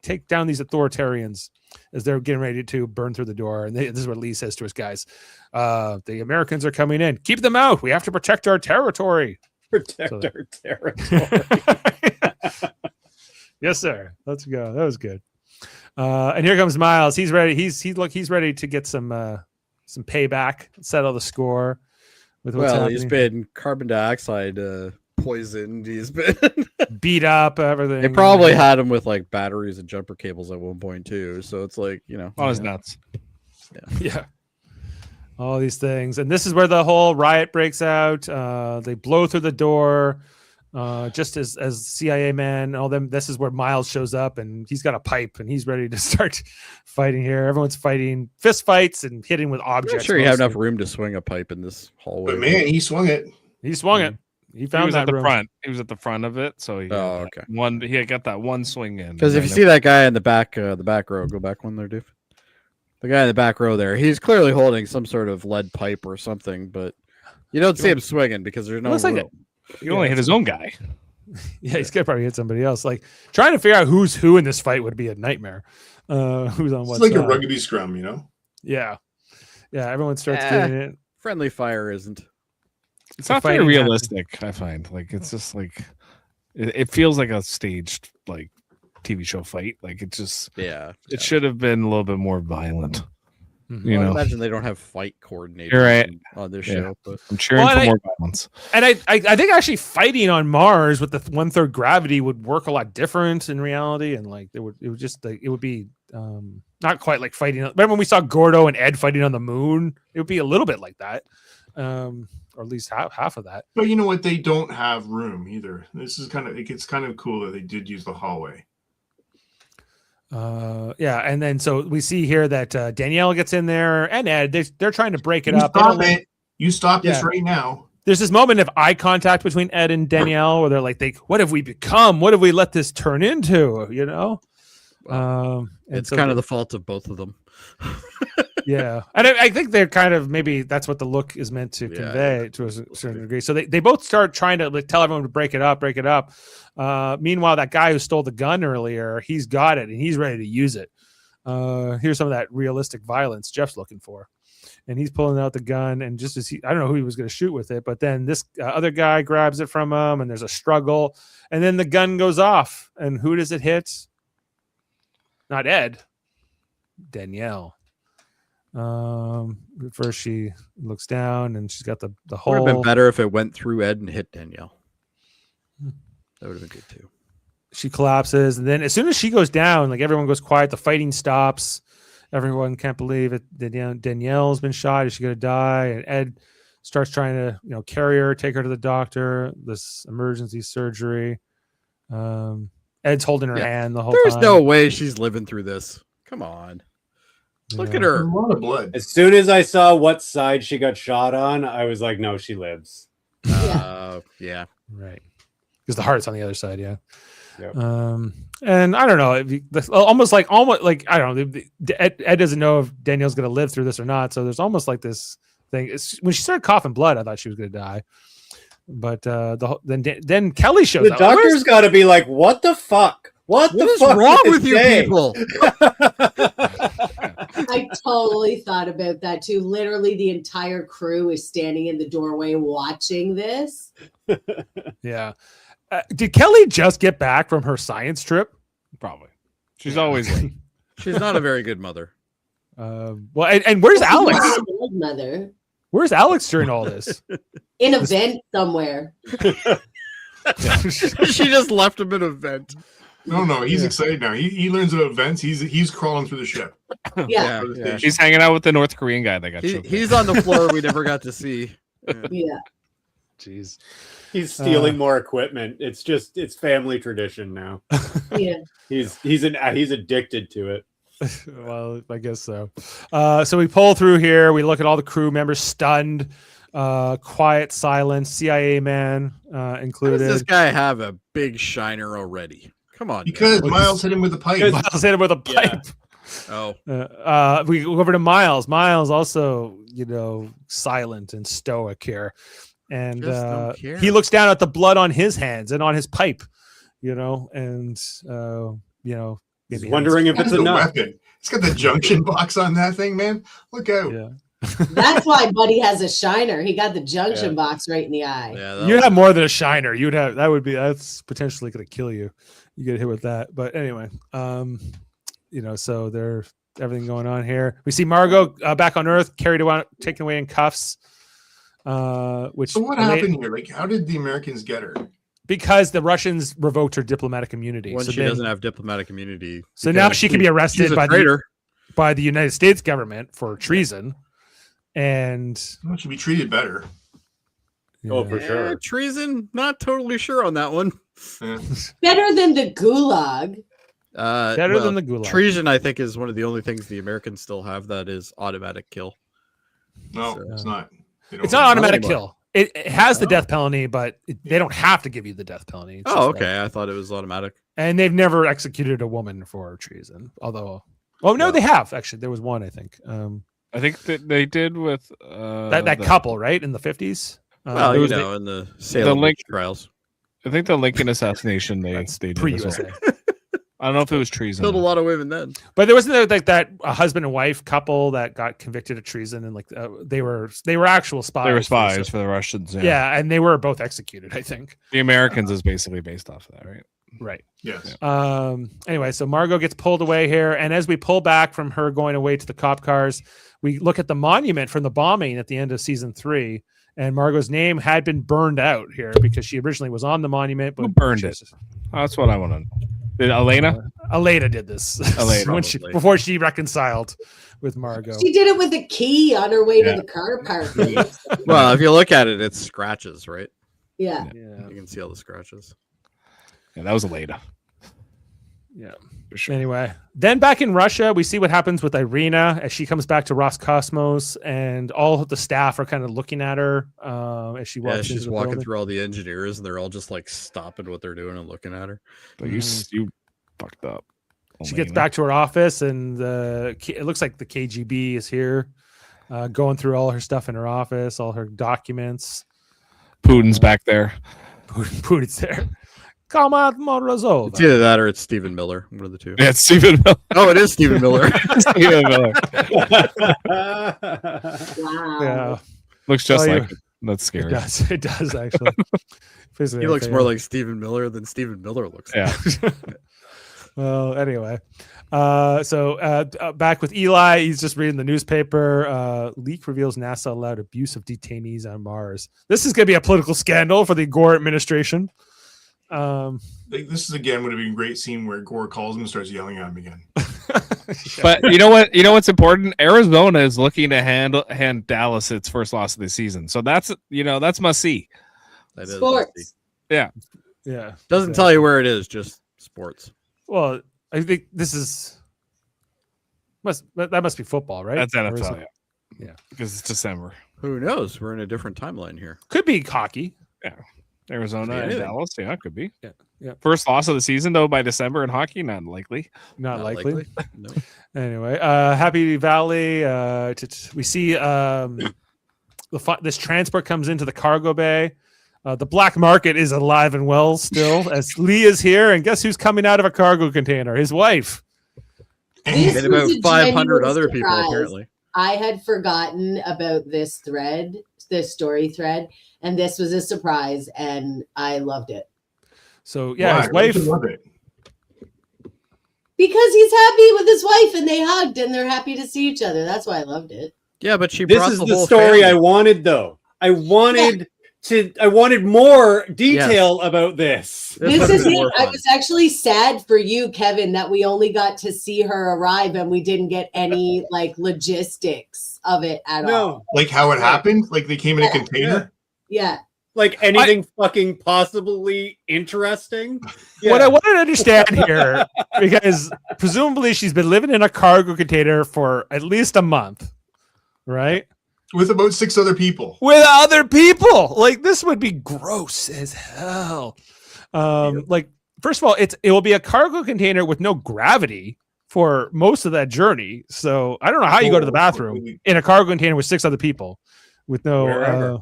take down these authoritarians as they're getting ready to burn through the door. And this is what Lee says to his guys. The Americans are coming in. Keep them out. We have to protect our territory. Protect our territory. Yes, sir. Let's go. That was good. And here comes Miles. He's ready. He's ready to get some payback, settle the score with what's happening. He's been carbon dioxide poisoned. He's been beat up, everything. They probably had him with like batteries and jumper cables at one point too. So it's like, on his nuts. Yeah. All these things. And this is where the whole riot breaks out. They blow through the door. Just as CIA man, all them. This is where Miles shows up, and he's got a pipe, and he's ready to start fighting here. Everyone's fighting fist fights and hitting with objects. I'm sure you have enough room to swing a pipe in this hallway. But man, he swung it. He swung it. He found at the room. front. He was at the front of it, so he okay. He got that one swing in. Because if you see that guy in the back row, go back one there, dude. The guy in the back row there, he's clearly holding some sort of lead pipe or something, but you don't see him swinging because there's no room. He only hit his own guy. Yeah, he's gonna probably hit somebody else. Like trying to figure out who's who in this fight would be a nightmare. Who's on what It's like side. a rugby scrum, Yeah. Everyone starts getting it. Friendly fire isn't. It's not very realistic. I find it's just like it feels like a staged like TV show fight. Like it just it should have been a little bit more violent. Mm-hmm. I imagine they don't have fight coordinators on this show. But I'm cheering for more violence. And I think actually fighting on Mars with the 1/3 gravity would work a lot different in reality. And like it would be not quite like fighting. Remember when we saw Gordo and Ed fighting on the moon? It would be a little bit like that. Or at least half of that. But you know what? They don't have room either. This is it's kind of cool that they did use the hallway. And then so we see here that Danielle gets in there and Ed, they're trying to break it up. You stop this right now. There's this moment of eye contact between Ed and Danielle where they're like, what have we become? What have we let this turn into? It's kind of the fault of both of them. Yeah. And I think they're kind of, maybe that's what the look is meant to convey to a certain degree. So they both start trying to tell everyone to break it up. Meanwhile, that guy who stole the gun earlier, he's got it and he's ready to use it. Here's some of that realistic violence Jeff's looking for. And he's pulling out the gun, and just as I don't know who he was going to shoot with it, but then this other guy grabs it from him, and there's a struggle, and then the gun goes off. And who does it hit? Not Ed, Danielle. First she looks down, and she's got the hole. Would have been better if it went through Ed and hit Danielle. That would have been good too. She collapses, and then as soon as she goes down, like everyone goes quiet, the fighting stops. Everyone can't believe it. Danielle's been shot. Is she going to die? And Ed starts trying to, carry her, take her to the doctor. This emergency surgery. Ed's holding her hand the whole time. There's no way she's living through this. Come on. Look at her. A lot of blood. As soon as I saw what side she got shot on, I was like, no, she lives. Yeah. Right. Because the heart's on the other side. Yeah. Yep. And I don't know, almost like I don't know. Ed doesn't know if Danielle's going to live through this or not. So there's almost like this thing. When she started coughing blood, I thought she was going to die. But then Kelly shows up. The doctor's got to be like, "What the fuck? What the fuck is wrong with you people?" I totally thought about that too. Literally, the entire crew is standing in the doorway watching this. Yeah. Did Kelly just get back from her science trip? Probably. She's always late. She's not a very good mother. Well, and where's Alex? Mother. Where's Alex during all this? In a vent somewhere. She just left him in a vent. No, he's excited now. He learns about vents. He's crawling through the ship. Yeah. He's hanging out with the North Korean guy that got choked. He's on the floor we never got to see. Yeah. Jeez. He's stealing more equipment. It's family tradition now. Yeah. He's addicted to it. Well, I guess so. So we pull through here. We look at all the crew members stunned, quiet silence, CIA man included. How does this guy have a big shiner already? Come on. Because Miles hit him with a pipe. Miles hit him with a pipe. Oh. We go over to Miles. Miles also, silent and stoic here. and Just don't care. he looks down at the blood on his hands and on his pipe, and He's maybe wondering if it's the enough. weapon. It's got the junction box on that thing, man. Look out. Yeah. That's why Buddy has a shiner. He got the junction box right in the eye. Yeah, You'd have more than a shiner. That's potentially going to kill you. You get hit with that. But anyway, so there's everything going on here. We see Margot back on Earth, taken away in cuffs. Which So what happened here? Like, how did the Americans get her? Because the Russians revoked her diplomatic immunity. When so she doesn't have diplomatic immunity. So now she can be arrested by the the United States government for treason. And Well, she should be treated better. Oh, for sure. Treason, not totally sure on that one. Yeah. Better than the gulag. better than the Gulag. Treason, I think, is one of the only things the Americans still have that is automatic kill. No, So- it's not. They don't It's not have- automatic anymore. kill. It has the death penalty, but they don't have to give you the death penalty. It's Oh, just okay. I thought it was automatic. and they've never executed a woman for treason. Although, no, they have actually. There was one, I think. I think that they did with That couple, right, in the 50s. Well, it was in the Salem link- trials. I think the Lincoln assassination they did as pre-USA. well. I don't know if it was treason. Killed a lot of women then. But there wasn't like that a husband and wife couple that got convicted of treason, and they were actual spies. They were spies for the Russians. Yeah, and they were both executed, I think. The Americans is basically based off of that, right? Right. Yes. Anyway, so Margot gets pulled away here, and as we pull back from her going away to the cop cars, we look at the monument from the bombing at the end of season 3, and Margot's name had been burned out here because she originally was on the monument, but Who burned it? Oh, that's what I want to know. Did Elena? Elena did this Elena, before she reconciled with Margot. She did it with a key on her way to the car parking. Well, if you look at it, it's scratches, right? Yeah. Yeah. You can see all the scratches. Yeah, that was Elena. Yeah. For sure. Anyway, then back in Russia, we see what happens with Irina as she comes back to Roscosmos, and all of the staff are kind of looking at her as she walks Yeah, into she's the walking building. through all the engineers, and they're all just like stopping what they're doing and looking at her. But you fucked up. She gets back to her office, and it looks like the KGB is here, going through all her stuff in her office, all her documents. Putin's back there. Putin's there. Come on, Morozova. It's either that or it's Stephen Miller, one of the two. Yeah, it's Stephen Miller. Oh, it is Stephen Miller. Stephen Miller. Wow. Yeah, Looks just Oh, like yeah. it. That's it scary. does. It does actually. He looks more like Stephen Miller than Stephen Miller looks like. Yeah. Well, anyway, so back with Eli, he's just reading the newspaper. Leak reveals NASA allowed abuse of detainees on Mars. This is going to be a political scandal for the Gore administration. This is again would have been a great scene where Gore calls him and starts yelling at him again. But you know what? You know what's important? Arizona is looking to hand Dallas its first loss of the season. So that's must see. That is Sports. Yeah, Doesn't tell you where it is, just sports. Well, I think this is that must be football, right? That's Or is NFL. it- Yeah, because it's December. Who knows? We're in a different timeline here. Could be hockey. Arizona Yeah, and anything. Dallas. Yeah, it could be. Yeah. First loss of the season though by December in hockey, not likely. Not likely. No. Anyway, Happy Valley. We see this transport comes into the cargo bay. The black market is alive and well still, as Lee is here, and guess who's coming out of a cargo container? His wife. This And about was a 500 genuine other people, surprise. apparently. I had forgotten about this story thread, and this was a surprise, and I loved it. So yeah, Why? his Why did wife. you love it? Because he's happy with his wife, and they hugged, and they're happy to see each other. That's why I loved it. Yeah, but she This brought is the the whole story I family. wanted, though. I wanted more detail about this. This was is it. more I fun. was actually sad for you, Kevin, that we only got to see her arrive, and we didn't get any logistics of it at all. No, Like how it happened? Like they came in a container? Yeah. like anything fucking possibly interesting. What I wanted to understand here, because presumably she's been living in a cargo container for at least a month, right? With about 6 other people. With other people. Like this would be gross as hell. Like first of all, it will be a cargo container with no gravity for most of that journey. So I don't know how you go to the bathroom in a cargo container with 6 other people with no Wherever.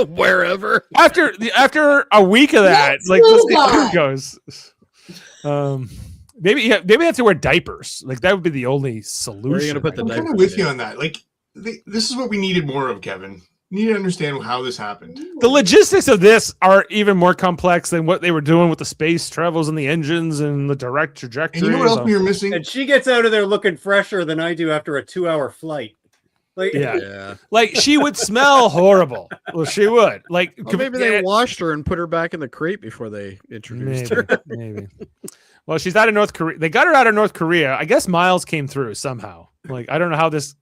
Wherever. After a week of that, Let's like let's see move how on. it goes. Maybe they have to wear diapers. Like that would be the only solution. Where are you gonna put the I'm kind diapers of with in? you on that. Like, this is what we needed more of, Kevin. You need to understand how this happened. The logistics of this are even more complex than what they were doing with the space travels and the engines and the direct trajectory. And you know what else we were missing? And she gets out of there looking fresher than I do after a 2-hour flight. Like, Yeah. Yeah. Like she would smell horrible. Well, she would. Like Or maybe they washed her and put her back in the crate before they introduced her. maybe. Well, she's out of North Korea. They got her out of North Korea. I guess Miles came through somehow. Like I don't know how this.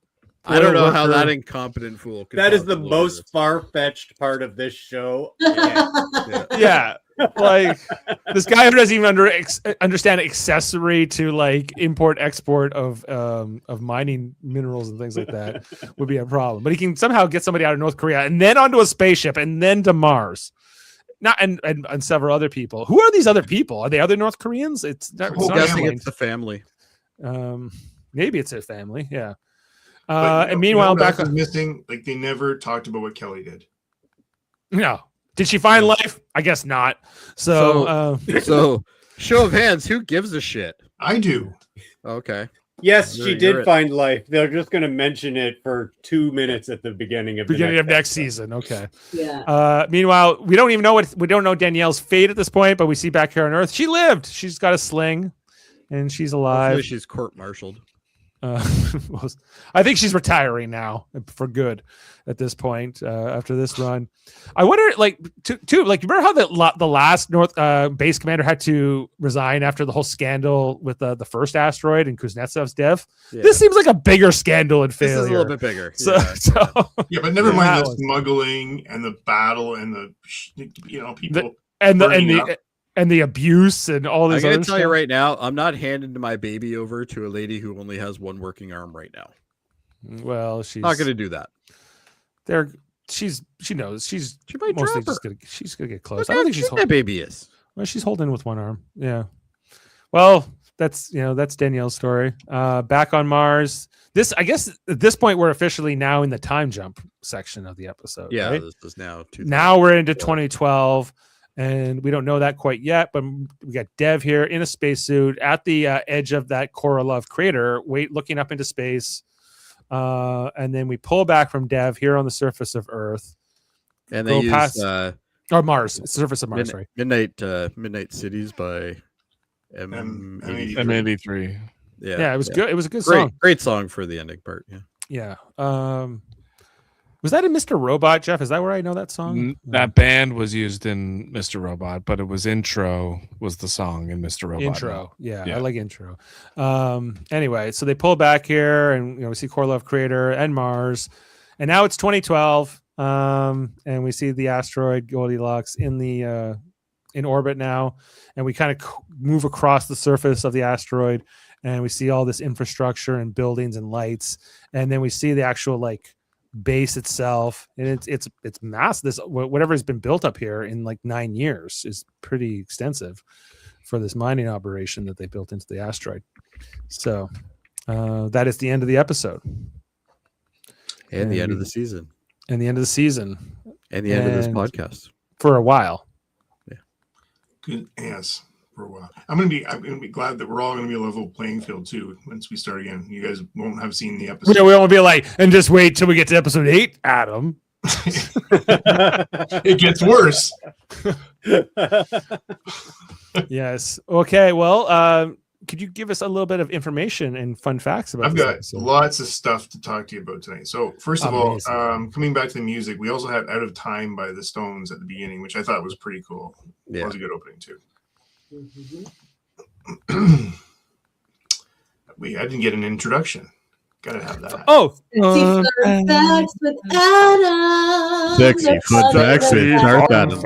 I don't know how worker- that incompetent fool could that is the possibly do most this. far-fetched part of this show. Yeah, like this guy who doesn't even understand accessory to like import export of mining minerals and things like that would be a problem. But he can somehow get somebody out of North Korea and then onto a spaceship and then to Mars. Not and several other people. Who are these other people? Are they other North Koreans? It's not. I'm It's I'm not guessing explained. it's the family. Maybe it's his family. Yeah. But And meanwhile, back back was missing. Like, they never talked about what Kelly did. no. Did she find life? I guess not. So, So, show of hands, who gives a shit? I do. Okay. Yes, You're- she you're did it. find life. They're just going to mention it for 2 minutes at the beginning of beginning the of next season. Okay. Yeah. Meanwhile, we don't know Danielle's fate at this point, but we see back here on Earth, she lived. She's got a sling, and she's Hopefully alive. she's court-martialed. I think she's retiring now for good at this point after this run. I wonder, like, too, like, remember how the last North base commander had to resign after the whole scandal with the first asteroid and Kuznetsov's death? Yeah. This seems like a bigger scandal and This failure. is a little bit bigger. So, Yeah. so Yeah, but never Yeah, mind that the was- smuggling and the battle and the people. and burning up. the abuse and all I'm this going other to tell you stuff. right now, I'm not handing my baby over to a lady who only has one working arm right now. Well, she's Not going to do that. she knows she's She might mostly drop her. she's gonna get close. Look I how don't think she's cute that baby is. well, she's holding with one arm. Yeah. Well, that's Danielle's story. Back on Mars. This, I guess, at this point we're officially now in the time jump section of the episode. Yeah, right? this is now 2000. Now we're into 2012, and we don't know that quite yet. But we got Dev here in a spacesuit at the edge of that Korolev crater, looking up into space. And then we pull back from Dev here on the surface of Earth, And go they use past- or Mars, surface of Mars. Sorry. Midnight Cities by M83. M83. Yeah, it was good. It was a good Great, song. great song for the ending part. Yeah. Yeah. Was that in Mr. Robot, Jeff? Is that where I know that song? That band was used in Mr. Robot, but it was Intro was the song in Mr. Robot. Intro. Yeah, Yeah. I like intro. Anyway, so they pull back here and we see Korolev crater and Mars. And now it's 2012. And we see the asteroid Goldilocks in orbit now. And we kind of move across the surface of the asteroid and we see all this infrastructure and buildings and lights. And then we see the actual like base itself, and it's massive. This whatever has been built up here in like 9 years is pretty extensive for this mining operation that they built into the asteroid. So that is the end of the episode And the end of the season. and the end of the season And the end of this And- podcast. for a while. Good. Yes, for a while. I'm gonna be glad that we're all gonna be a level playing field too once we start again. You guys won't have seen the episode. We won't be like, and just wait till we get to episode 8, Adam. It gets worse. Yes. Okay. Well, could you give us a little bit of information and fun facts about I've this got episode? lots of stuff to talk to you about tonight. So first of all, Amazing. coming back to the music, we also had "Out of Time" by the Stones at the beginning, which I thought was pretty cool. That Yeah. was a good opening too. Mhm. I didn't get an introduction. Gotta have that. Oh, Fun facts with Adam. Sexy fun facts with Darth Adam.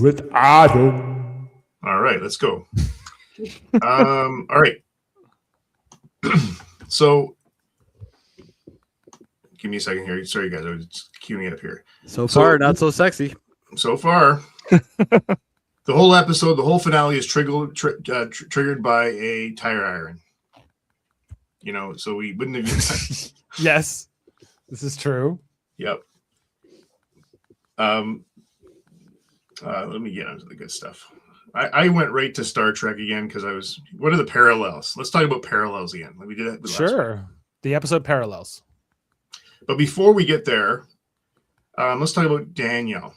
with Adam. All right, let's go. All right. So, give me a second here. Sorry, guys, I was just queuing it up here. So far, not so sexy. So far, the whole episode, the whole finale is triggered by a tire iron. You know, so we wouldn't have. Yes, this is true. Yep. Let me get onto the good stuff. I went right to Star Trek again because what are the parallels? Let's talk about parallels again. We did that. Sure. The episode parallels. But before we get there, let's talk about Danielle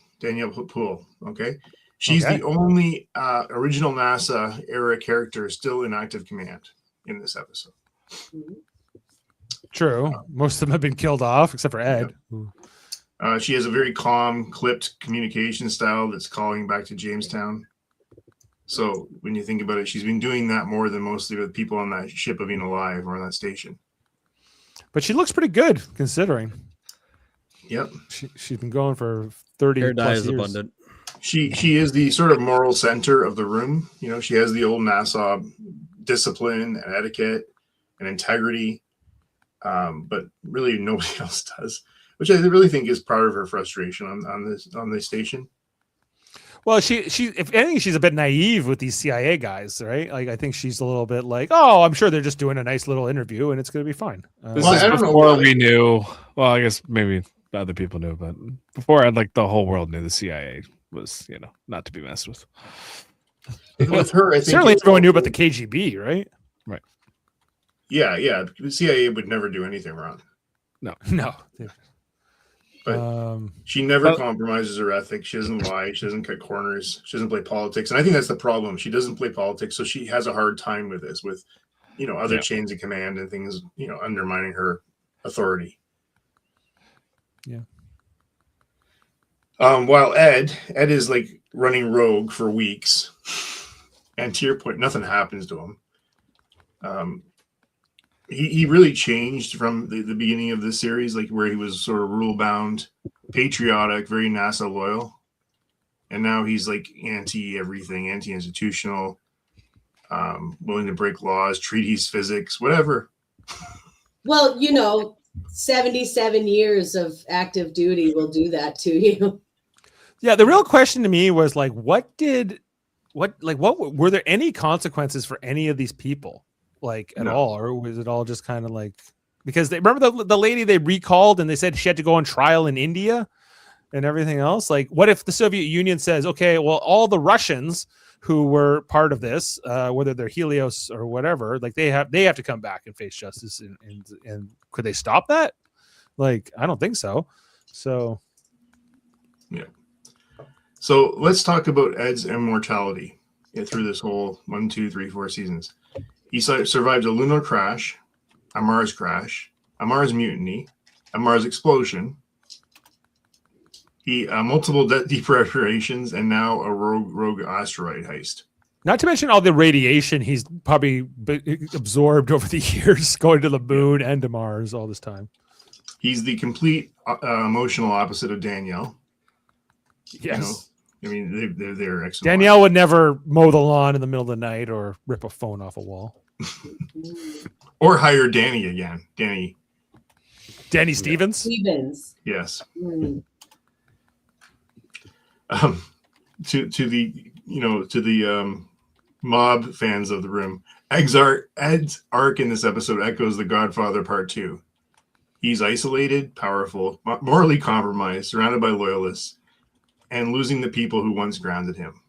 Poole. Okay. She's the only original NASA era character still in active command in this episode. True. Most of them have been killed off, except for Ed. She has a very calm, clipped communication style that's calling back to Jamestown. So when you think about it, she's been doing that more than mostly the people on that ship have been alive or on that station. But she looks pretty good, considering. Yep. She's been going for 30 Hair dye plus is years. abundant. She is the sort of moral center of the room. You know, she has the old NASA discipline and etiquette and integrity, but really nobody else does, which I really think is part of her frustration on this station. Well, she if anything, she's a bit naive with these CIA guys, right? Like, I think she's a little bit like, oh, I'm sure they're just doing a nice little interview and it's going to be fine. This is before we knew. Well, I guess maybe other people knew, but before the whole world knew the CIA was, not to be messed with. With her, I think certainly everyone knew about the KGB, right? Right. Yeah. The CIA would never do anything wrong. No. But she never compromises her ethics. She doesn't lie. She doesn't cut corners. She doesn't play politics. And I think that's the problem. She doesn't play politics, so she has a hard time with this, with other chains of command and things, undermining her authority. Yeah. While Ed is like running rogue for weeks, and to your point, nothing happens to him. He really changed from the beginning of this series, like where he was sort of rule bound, patriotic, very NASA loyal, and now he's like anti everything, anti institutional, willing to break laws, treaties, physics, whatever. Well, 77 years of active duty will do that to you. Yeah, the real question to me was like, what were there any consequences for any of these people, at all, or was it all just kind of like, because they remember the lady they recalled and they said she had to go on trial in India and everything else? Like, what if the Soviet Union says, okay, well, all the Russians who were part of this, whether they're Helios or whatever, like they have to come back and face justice, and could they stop that? Like, I don't think so. So, yeah. So let's talk about Ed's immortality through this whole 1, 2, 3, 4 seasons. He survived a lunar crash, a Mars mutiny, a Mars explosion, multiple deprivations, and now a rogue asteroid heist. not to mention all the radiation he's probably absorbed over the years, going to the moon and to Mars all this time. He's the complete emotional opposite of Danielle. Yes. I mean, they're excellent. Danielle would never mow the lawn in the middle of the night or rip a phone off a wall. Or hire Danny again. Danny Stevens? Stevens. Yes. Mm. To the mob fans of the room, Ed's arc in this episode echoes The Godfather Part 2. He's isolated, powerful, morally compromised, surrounded by loyalists, and losing the people who once grounded him.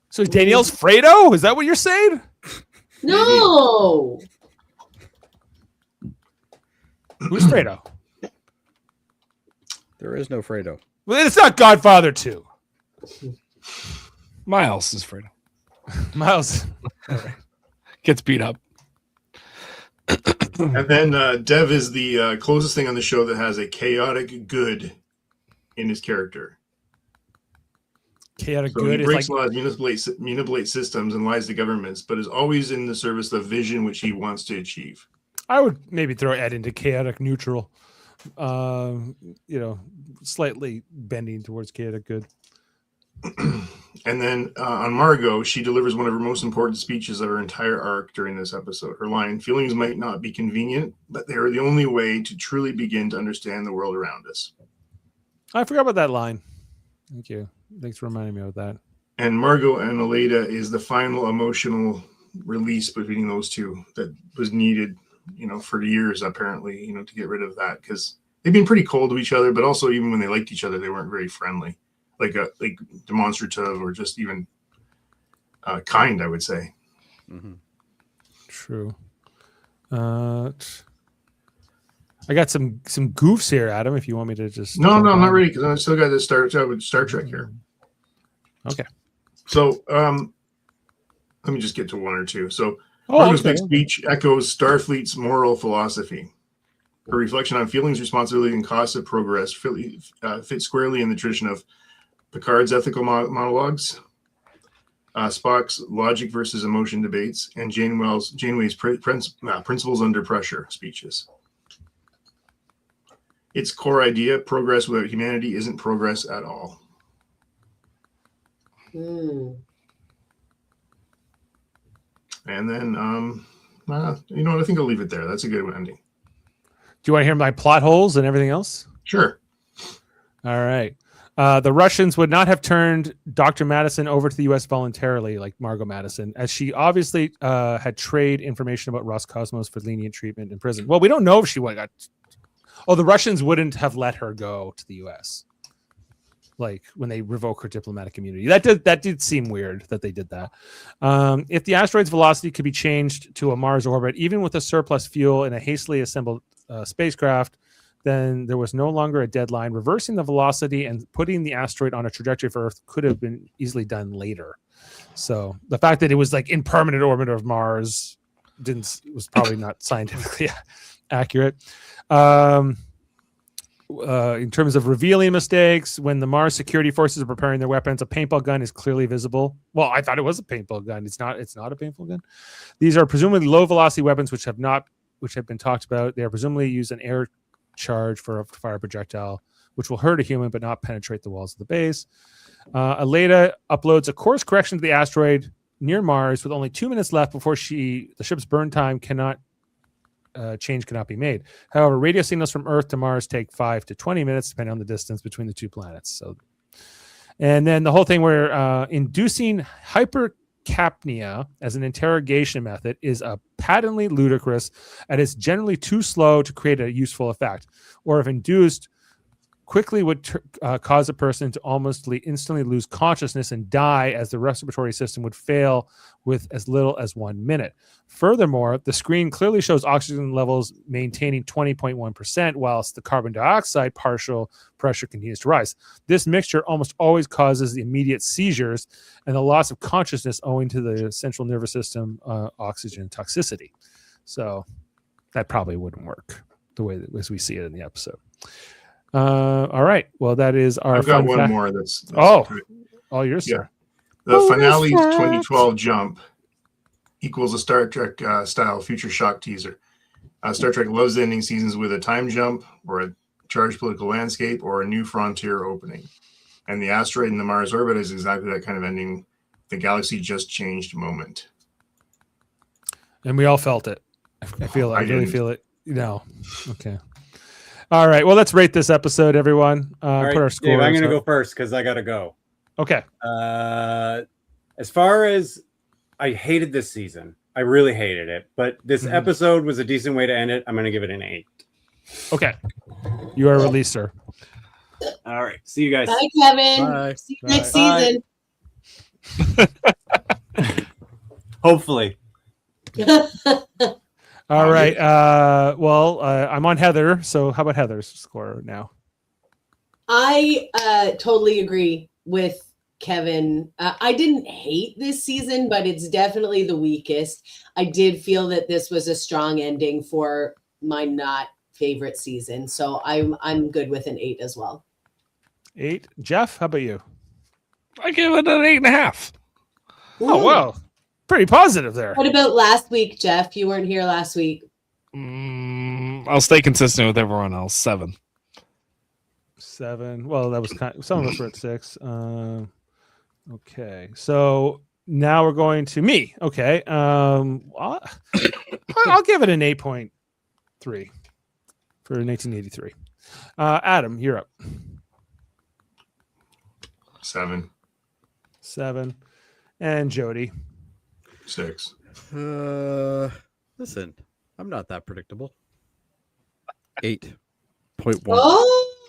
So Danielle's Fredo? Is that what you're saying? No. Who's Fredo? There is no Fredo. Well, it's not Godfather 2. Miles is Fredo. Miles Gets beat up. And then Dev is the closest thing on the show that has a chaotic good in his character. Chaotic So good he is breaks like laws, manipulates systems, and lies to governments, but is always in the service of the vision which he wants to achieve. I would maybe throw Ed into chaotic neutral. Slightly bending towards chaotic good. And then on Margot, she delivers one of her most important speeches of her entire arc during this episode. Her line, "Feelings might not be convenient, but they are the only way to truly begin to understand the world around us." I forgot about that line. Thank you. Thanks for reminding me of that. And Margot and Aleida is the final emotional release between those two that was needed, for years, apparently, to get rid of that, because they've been pretty cold to each other, but also even when they liked each other, they weren't very friendly, like demonstrative or just even kind, I would say. Mhm. True. I got some goofs here, Adam. If you want me to just No, jump I'm not on. ready because I still got to start with Star Trek here. Okay. So let me just get to one or two. So Oh, Marco's okay. big speech echoes Starfleet's moral philosophy. Her reflection on feelings, responsibility, and costs of progress fits squarely in the tradition of Picard's ethical monologues, Spock's logic versus emotion debates, and Janeway's principles under pressure speeches. Its core idea, progress without humanity isn't progress at all. Mm. And then, you know what? I think I'll leave it there. That's a good ending. Do you want to hear my plot holes and everything else? Sure. All right. The Russians would not have turned Dr. Madison over to the U.S. voluntarily, like Margot Madison, as she obviously had traded information about Roscosmos for lenient treatment in prison. Well, we don't know if she got. Oh, the Russians wouldn't have let her go to the U.S. Like when they revoke her diplomatic immunity. That did seem weird that they did that. If the asteroid's velocity could be changed to a Mars orbit, even with a surplus fuel in a hastily assembled spacecraft, then there was no longer a deadline. Reversing the velocity and putting the asteroid on a trajectory for Earth could have been easily done later. So the fact that it was like in permanent orbit of Mars was probably not scientifically accurate. In terms of revealing mistakes, when the Mars security forces are preparing their weapons, a paintball gun is clearly visible. Well, I thought it was a paintball gun. It's not a paintball gun. These are presumably low velocity weapons which have been talked about. They are presumably used an air charge for a fire projectile, which will hurt a human but not penetrate the walls of the base. Aleda uploads a course correction to the asteroid near Mars with only 2 minutes left before the ship's burn time cannot be made. However, radio signals from Earth to Mars take 5 to 20 minutes, depending on the distance between the two planets. So, and then the whole thing where inducing hypercapnia as an interrogation method is patently ludicrous, and it's generally too slow to create a useful effect. Or if induced, quickly would cause a person to almost instantly lose consciousness and die, as the respiratory system would fail with as little as 1 minute. Furthermore, the screen clearly shows oxygen levels maintaining 20.1%, whilst the carbon dioxide partial pressure continues to rise. This mixture almost always causes the immediate seizures and the loss of consciousness owing to the central nervous system oxygen toxicity. So that probably wouldn't work the way that as we see it in the episode. All right. Well, that is our. I've got fun one fact. more. That's all yours, Yeah. sir. The finale's 2012 jump equals a Star Trek style future shock teaser. Star Trek loves ending seasons with a time jump or a charged political landscape or a new frontier opening. And the asteroid in the Mars orbit is exactly that kind of ending. The galaxy just changed moment. And we all felt it. I really didn't. feel it. No. Okay. All right. Well, let's rate this episode, everyone. All right, Put our Dave, scores. I'm going to up. go first because I got to go. Okay. As far as I hated this season, I really hated it, but this episode was a decent way to end it. I'm going to give it an 8. Okay. You are a releaser. All right. See you guys. Bye, Kevin. Bye. See you next Bye. season. Hopefully. All right. I'm on Heather. So how about Heather's score now? I totally agree with Kevin. I didn't hate this season, but it's definitely the weakest. I did feel that this was a strong ending for my not favorite season. So I'm good with an 8 as well. 8. Jeff, how about you? I give it an 8.5. Oh, wow. Pretty positive there. What about last week, Jeff? You weren't here last week. I'll stay consistent with everyone else. 7. 7. Well, that was some of us were at 6. Okay. So now we're going to me. Okay. I'll give it an 8.3 for 1983. Adam, you're up. 7. 7. And Jody. 6. Listen, I'm not that predictable. 8.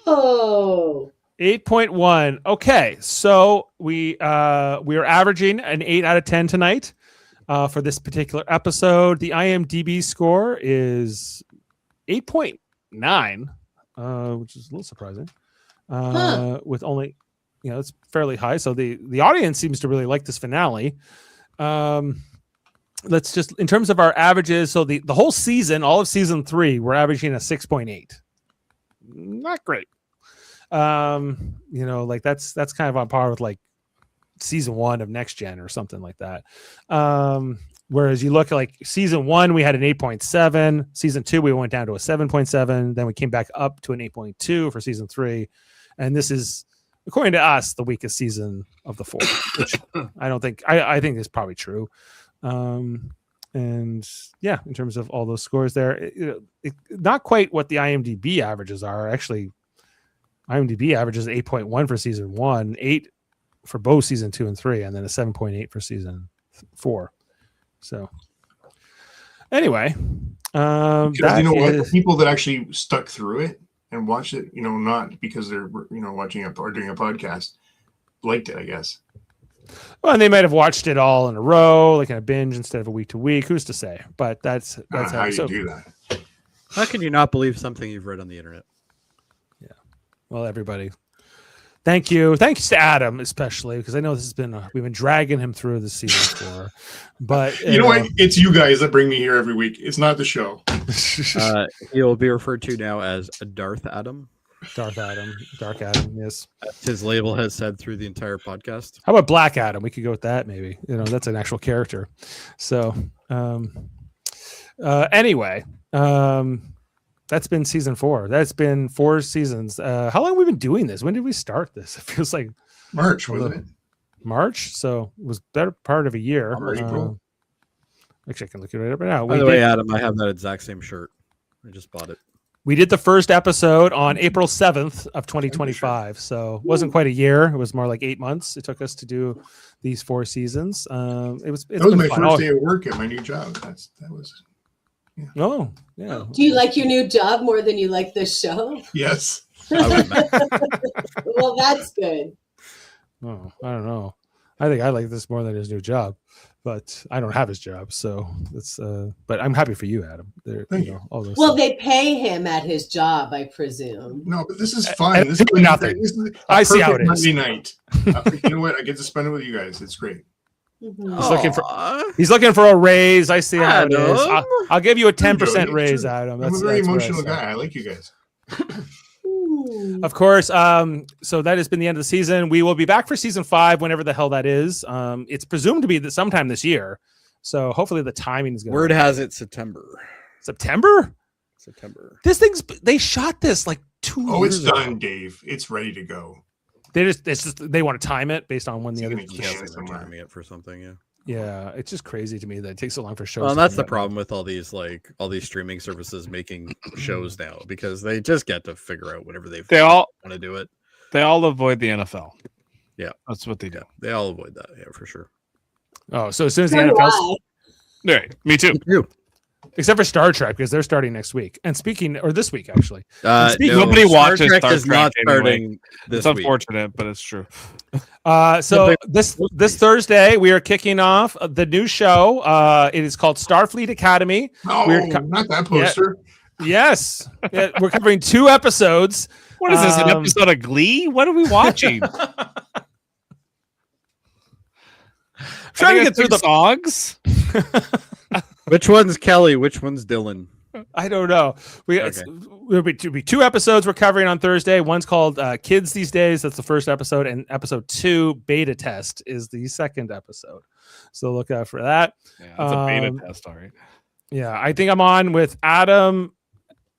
Oh, 8.1. Okay, so we are averaging an 8 out of 10 tonight for this particular episode. The IMDb score is 8.9, which is a little surprising. With only, it's fairly high. So the audience seems to really like this finale. Let's just, in terms of our averages, so the whole season, all of season 3, we're averaging a 6.8. Not great. Like that's kind of on par with like season 1 of Next Gen or something like that. Whereas you look at like season 1, we had an 8.7. Season 2, we went down to a 7.7. Then we came back up to an 8.2 for season 3. And this is, according to us, the weakest season of the 4, which I think is probably true. And yeah, in terms of all those scores there, not quite what the IMDb averages are. Actually, IMDb averages 8.1 for season 1, 8 for both season 2 and 3, and then a 7.8 for season 4. So anyway, because you know what, the people that actually stuck through it and watched it, not because they're watching it or doing a podcast, liked it, I guess. Well, and they might have watched it all in a row, like in a binge instead of a week to week. Who's to say? But that's how you do that. How can you not believe something you've read on the internet? Yeah. Well, everybody, thank you. Thanks to Adam, especially, because I know this has been we've been dragging him through the season 4. But you know what? It's you guys that bring me here every week. It's not the show. He'll be referred to now as Darth Adam. Dark Adam, yes. His label has said through the entire podcast. How about Black Adam? We could go with that, maybe. That's an actual character. So, anyway, that's been season 4. That's been 4 seasons. How long have we been doing this? When did we start this? It feels like March, wasn't it? March, so it was better part of a year. April. Actually, I can look at it right now. By the way, Adam, I have that exact same shirt. I just bought it. We did the first episode on April 7th of 2025. So it wasn't quite a year. It was more like 8 months. It took us to do these 4 seasons. That was my first day of work at my new job. That was. Yeah. Oh, yeah. Do you like your new job more than you like this show? Yes. Well, that's good. Oh, I don't know. I think I like this more than his new job, but I don't have his job, so it's. But I'm happy for you, Adam. Thank you. All those Well, things. they pay him at his job, I presume. No, but this is fun. This is nothing. This is I see how it is. Monday night. You know what? I get to spend it with you guys. It's great. Mhm. He's looking for a raise. I see how it is. Adam. I'll give you a 10% Jody, raise, sure. Adam. I'm a very that's what I emotional said. guy. I like you guys. Of course. So that has been the end of the season. We will be back for season 5, whenever the hell that is. It's presumed to be sometime this year. So hopefully the timing is going to Word has it September. September. They shot this like 2 years Oh, it's ago. done, Dave. It's ready to go. They want to time it based on when the It's other. gonna Yes, Yeah, they're timing it for something, yeah. Yeah, it's just crazy to me that it takes so long for shows. Well, and to that's come the out. problem with all these streaming services making shows now, because they just get to figure out whatever They all want to do it. They all avoid the NFL. Yeah. That's what they do. They all avoid that, yeah, for sure. Oh, so as soon as the So do NFL, I. All right, me too. except for Star Trek, because they're starting next week. And this week actually. Nobody watches Star is Trek not anyway. starting this It's week. unfortunate, but it's true. So this Thursday we are kicking off the new show. It is called Starfleet Academy. No, not that poster. Yes, we're covering 2 episodes. What is this? An episode of Glee? What are we watching? Trying to get through the songs. Which one's Kelly? Which one's Dylan? I don't know. There'll be 2 episodes we're covering on Thursday. One's called Kids These Days. That's the first episode. And episode 2, Beta Test, is the second episode. So look out for that. Yeah, it's a beta test, all right. Yeah, I think I'm on with Adam.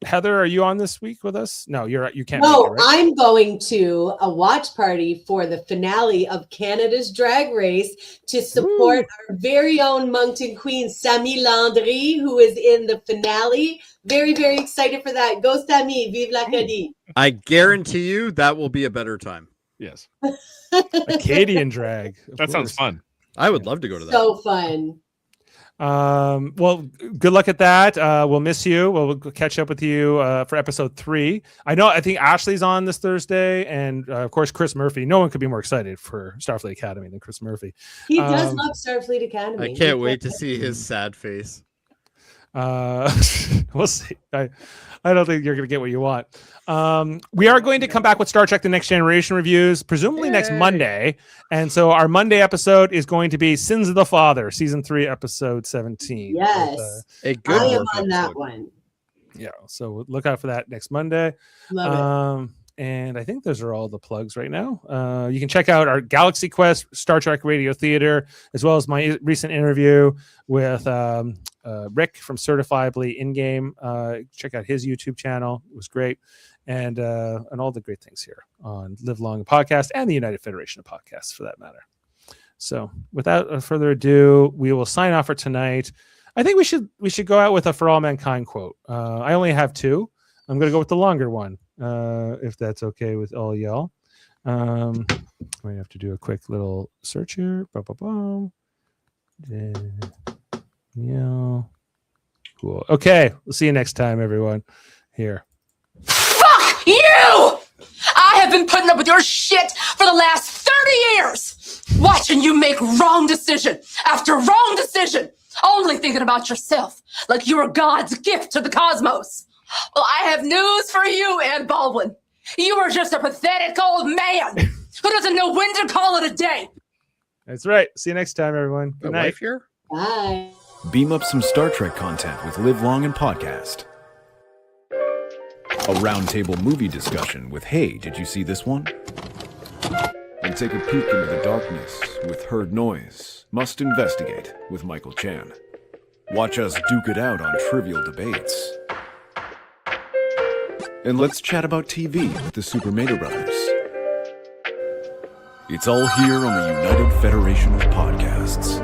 Heather, are you on this week with us? No, you can't. No, make it, right? I'm going to a watch party for the finale of Canada's Drag Race to support our very own Moncton Queen, Samy Landry, who is in the finale. Very, very excited for that. Go Samy, vive l'Acadie. I guarantee you that will be a better time. Yes. Acadian drag. Of That sounds course. fun. I would love to go to that. So fun. Well, good luck at that. We'll miss you. We'll catch up with you for episode 3. I think Ashley's on this Thursday, and of course Chris Murphy. No one could be more excited for Starfleet Academy than Chris Murphy. He does love Starfleet Academy. I can't wait to see his sad face. We'll see. I don't think you're going to get what you want. We are going to come back with Star Trek: The Next Generation reviews, presumably next Monday. And so our Monday episode is going to be Sins of the Father, season 3, episode 17. Yes, with, I am on that one. Yeah, so look out for that next Monday. Love it. And I think those are all the plugs right now. You can check out our Galaxy Quest Star Trek Radio Theater, as well as my recent interview with Rick from Certifiably In-Game. Check out his YouTube channel. It was great. And all the great things here on Live Long Podcast and the United Federation of Podcasts, for that matter. So without further ado, we will sign off for tonight. I think we should go out with a For All Mankind quote. I only have 2. I'm going to go with the longer one, if that's okay with all y'all. We have to do a quick little search here. Yeah. Cool. Okay. We'll see you next time, everyone. Here. Fuck you! I have been putting up with your shit for the last 30 years, watching you make wrong decision after wrong decision, only thinking about yourself like you are God's gift to the cosmos. Well, I have news for you, Ed Baldwin. You are just a pathetic old man who doesn't know when to call it a day. That's right. See you next time, everyone. Good My night. wife here? Bye. Beam up some Star Trek content with Live Long and Podcast. A roundtable movie discussion with Hey, did you see this one? And take a peek into the darkness with Heard Noise, Must Investigate with Michael Chan. Watch us duke it out on trivial debates. And let's chat about TV with the Super Mater Brothers. It's all here on the United Federation of Podcasts.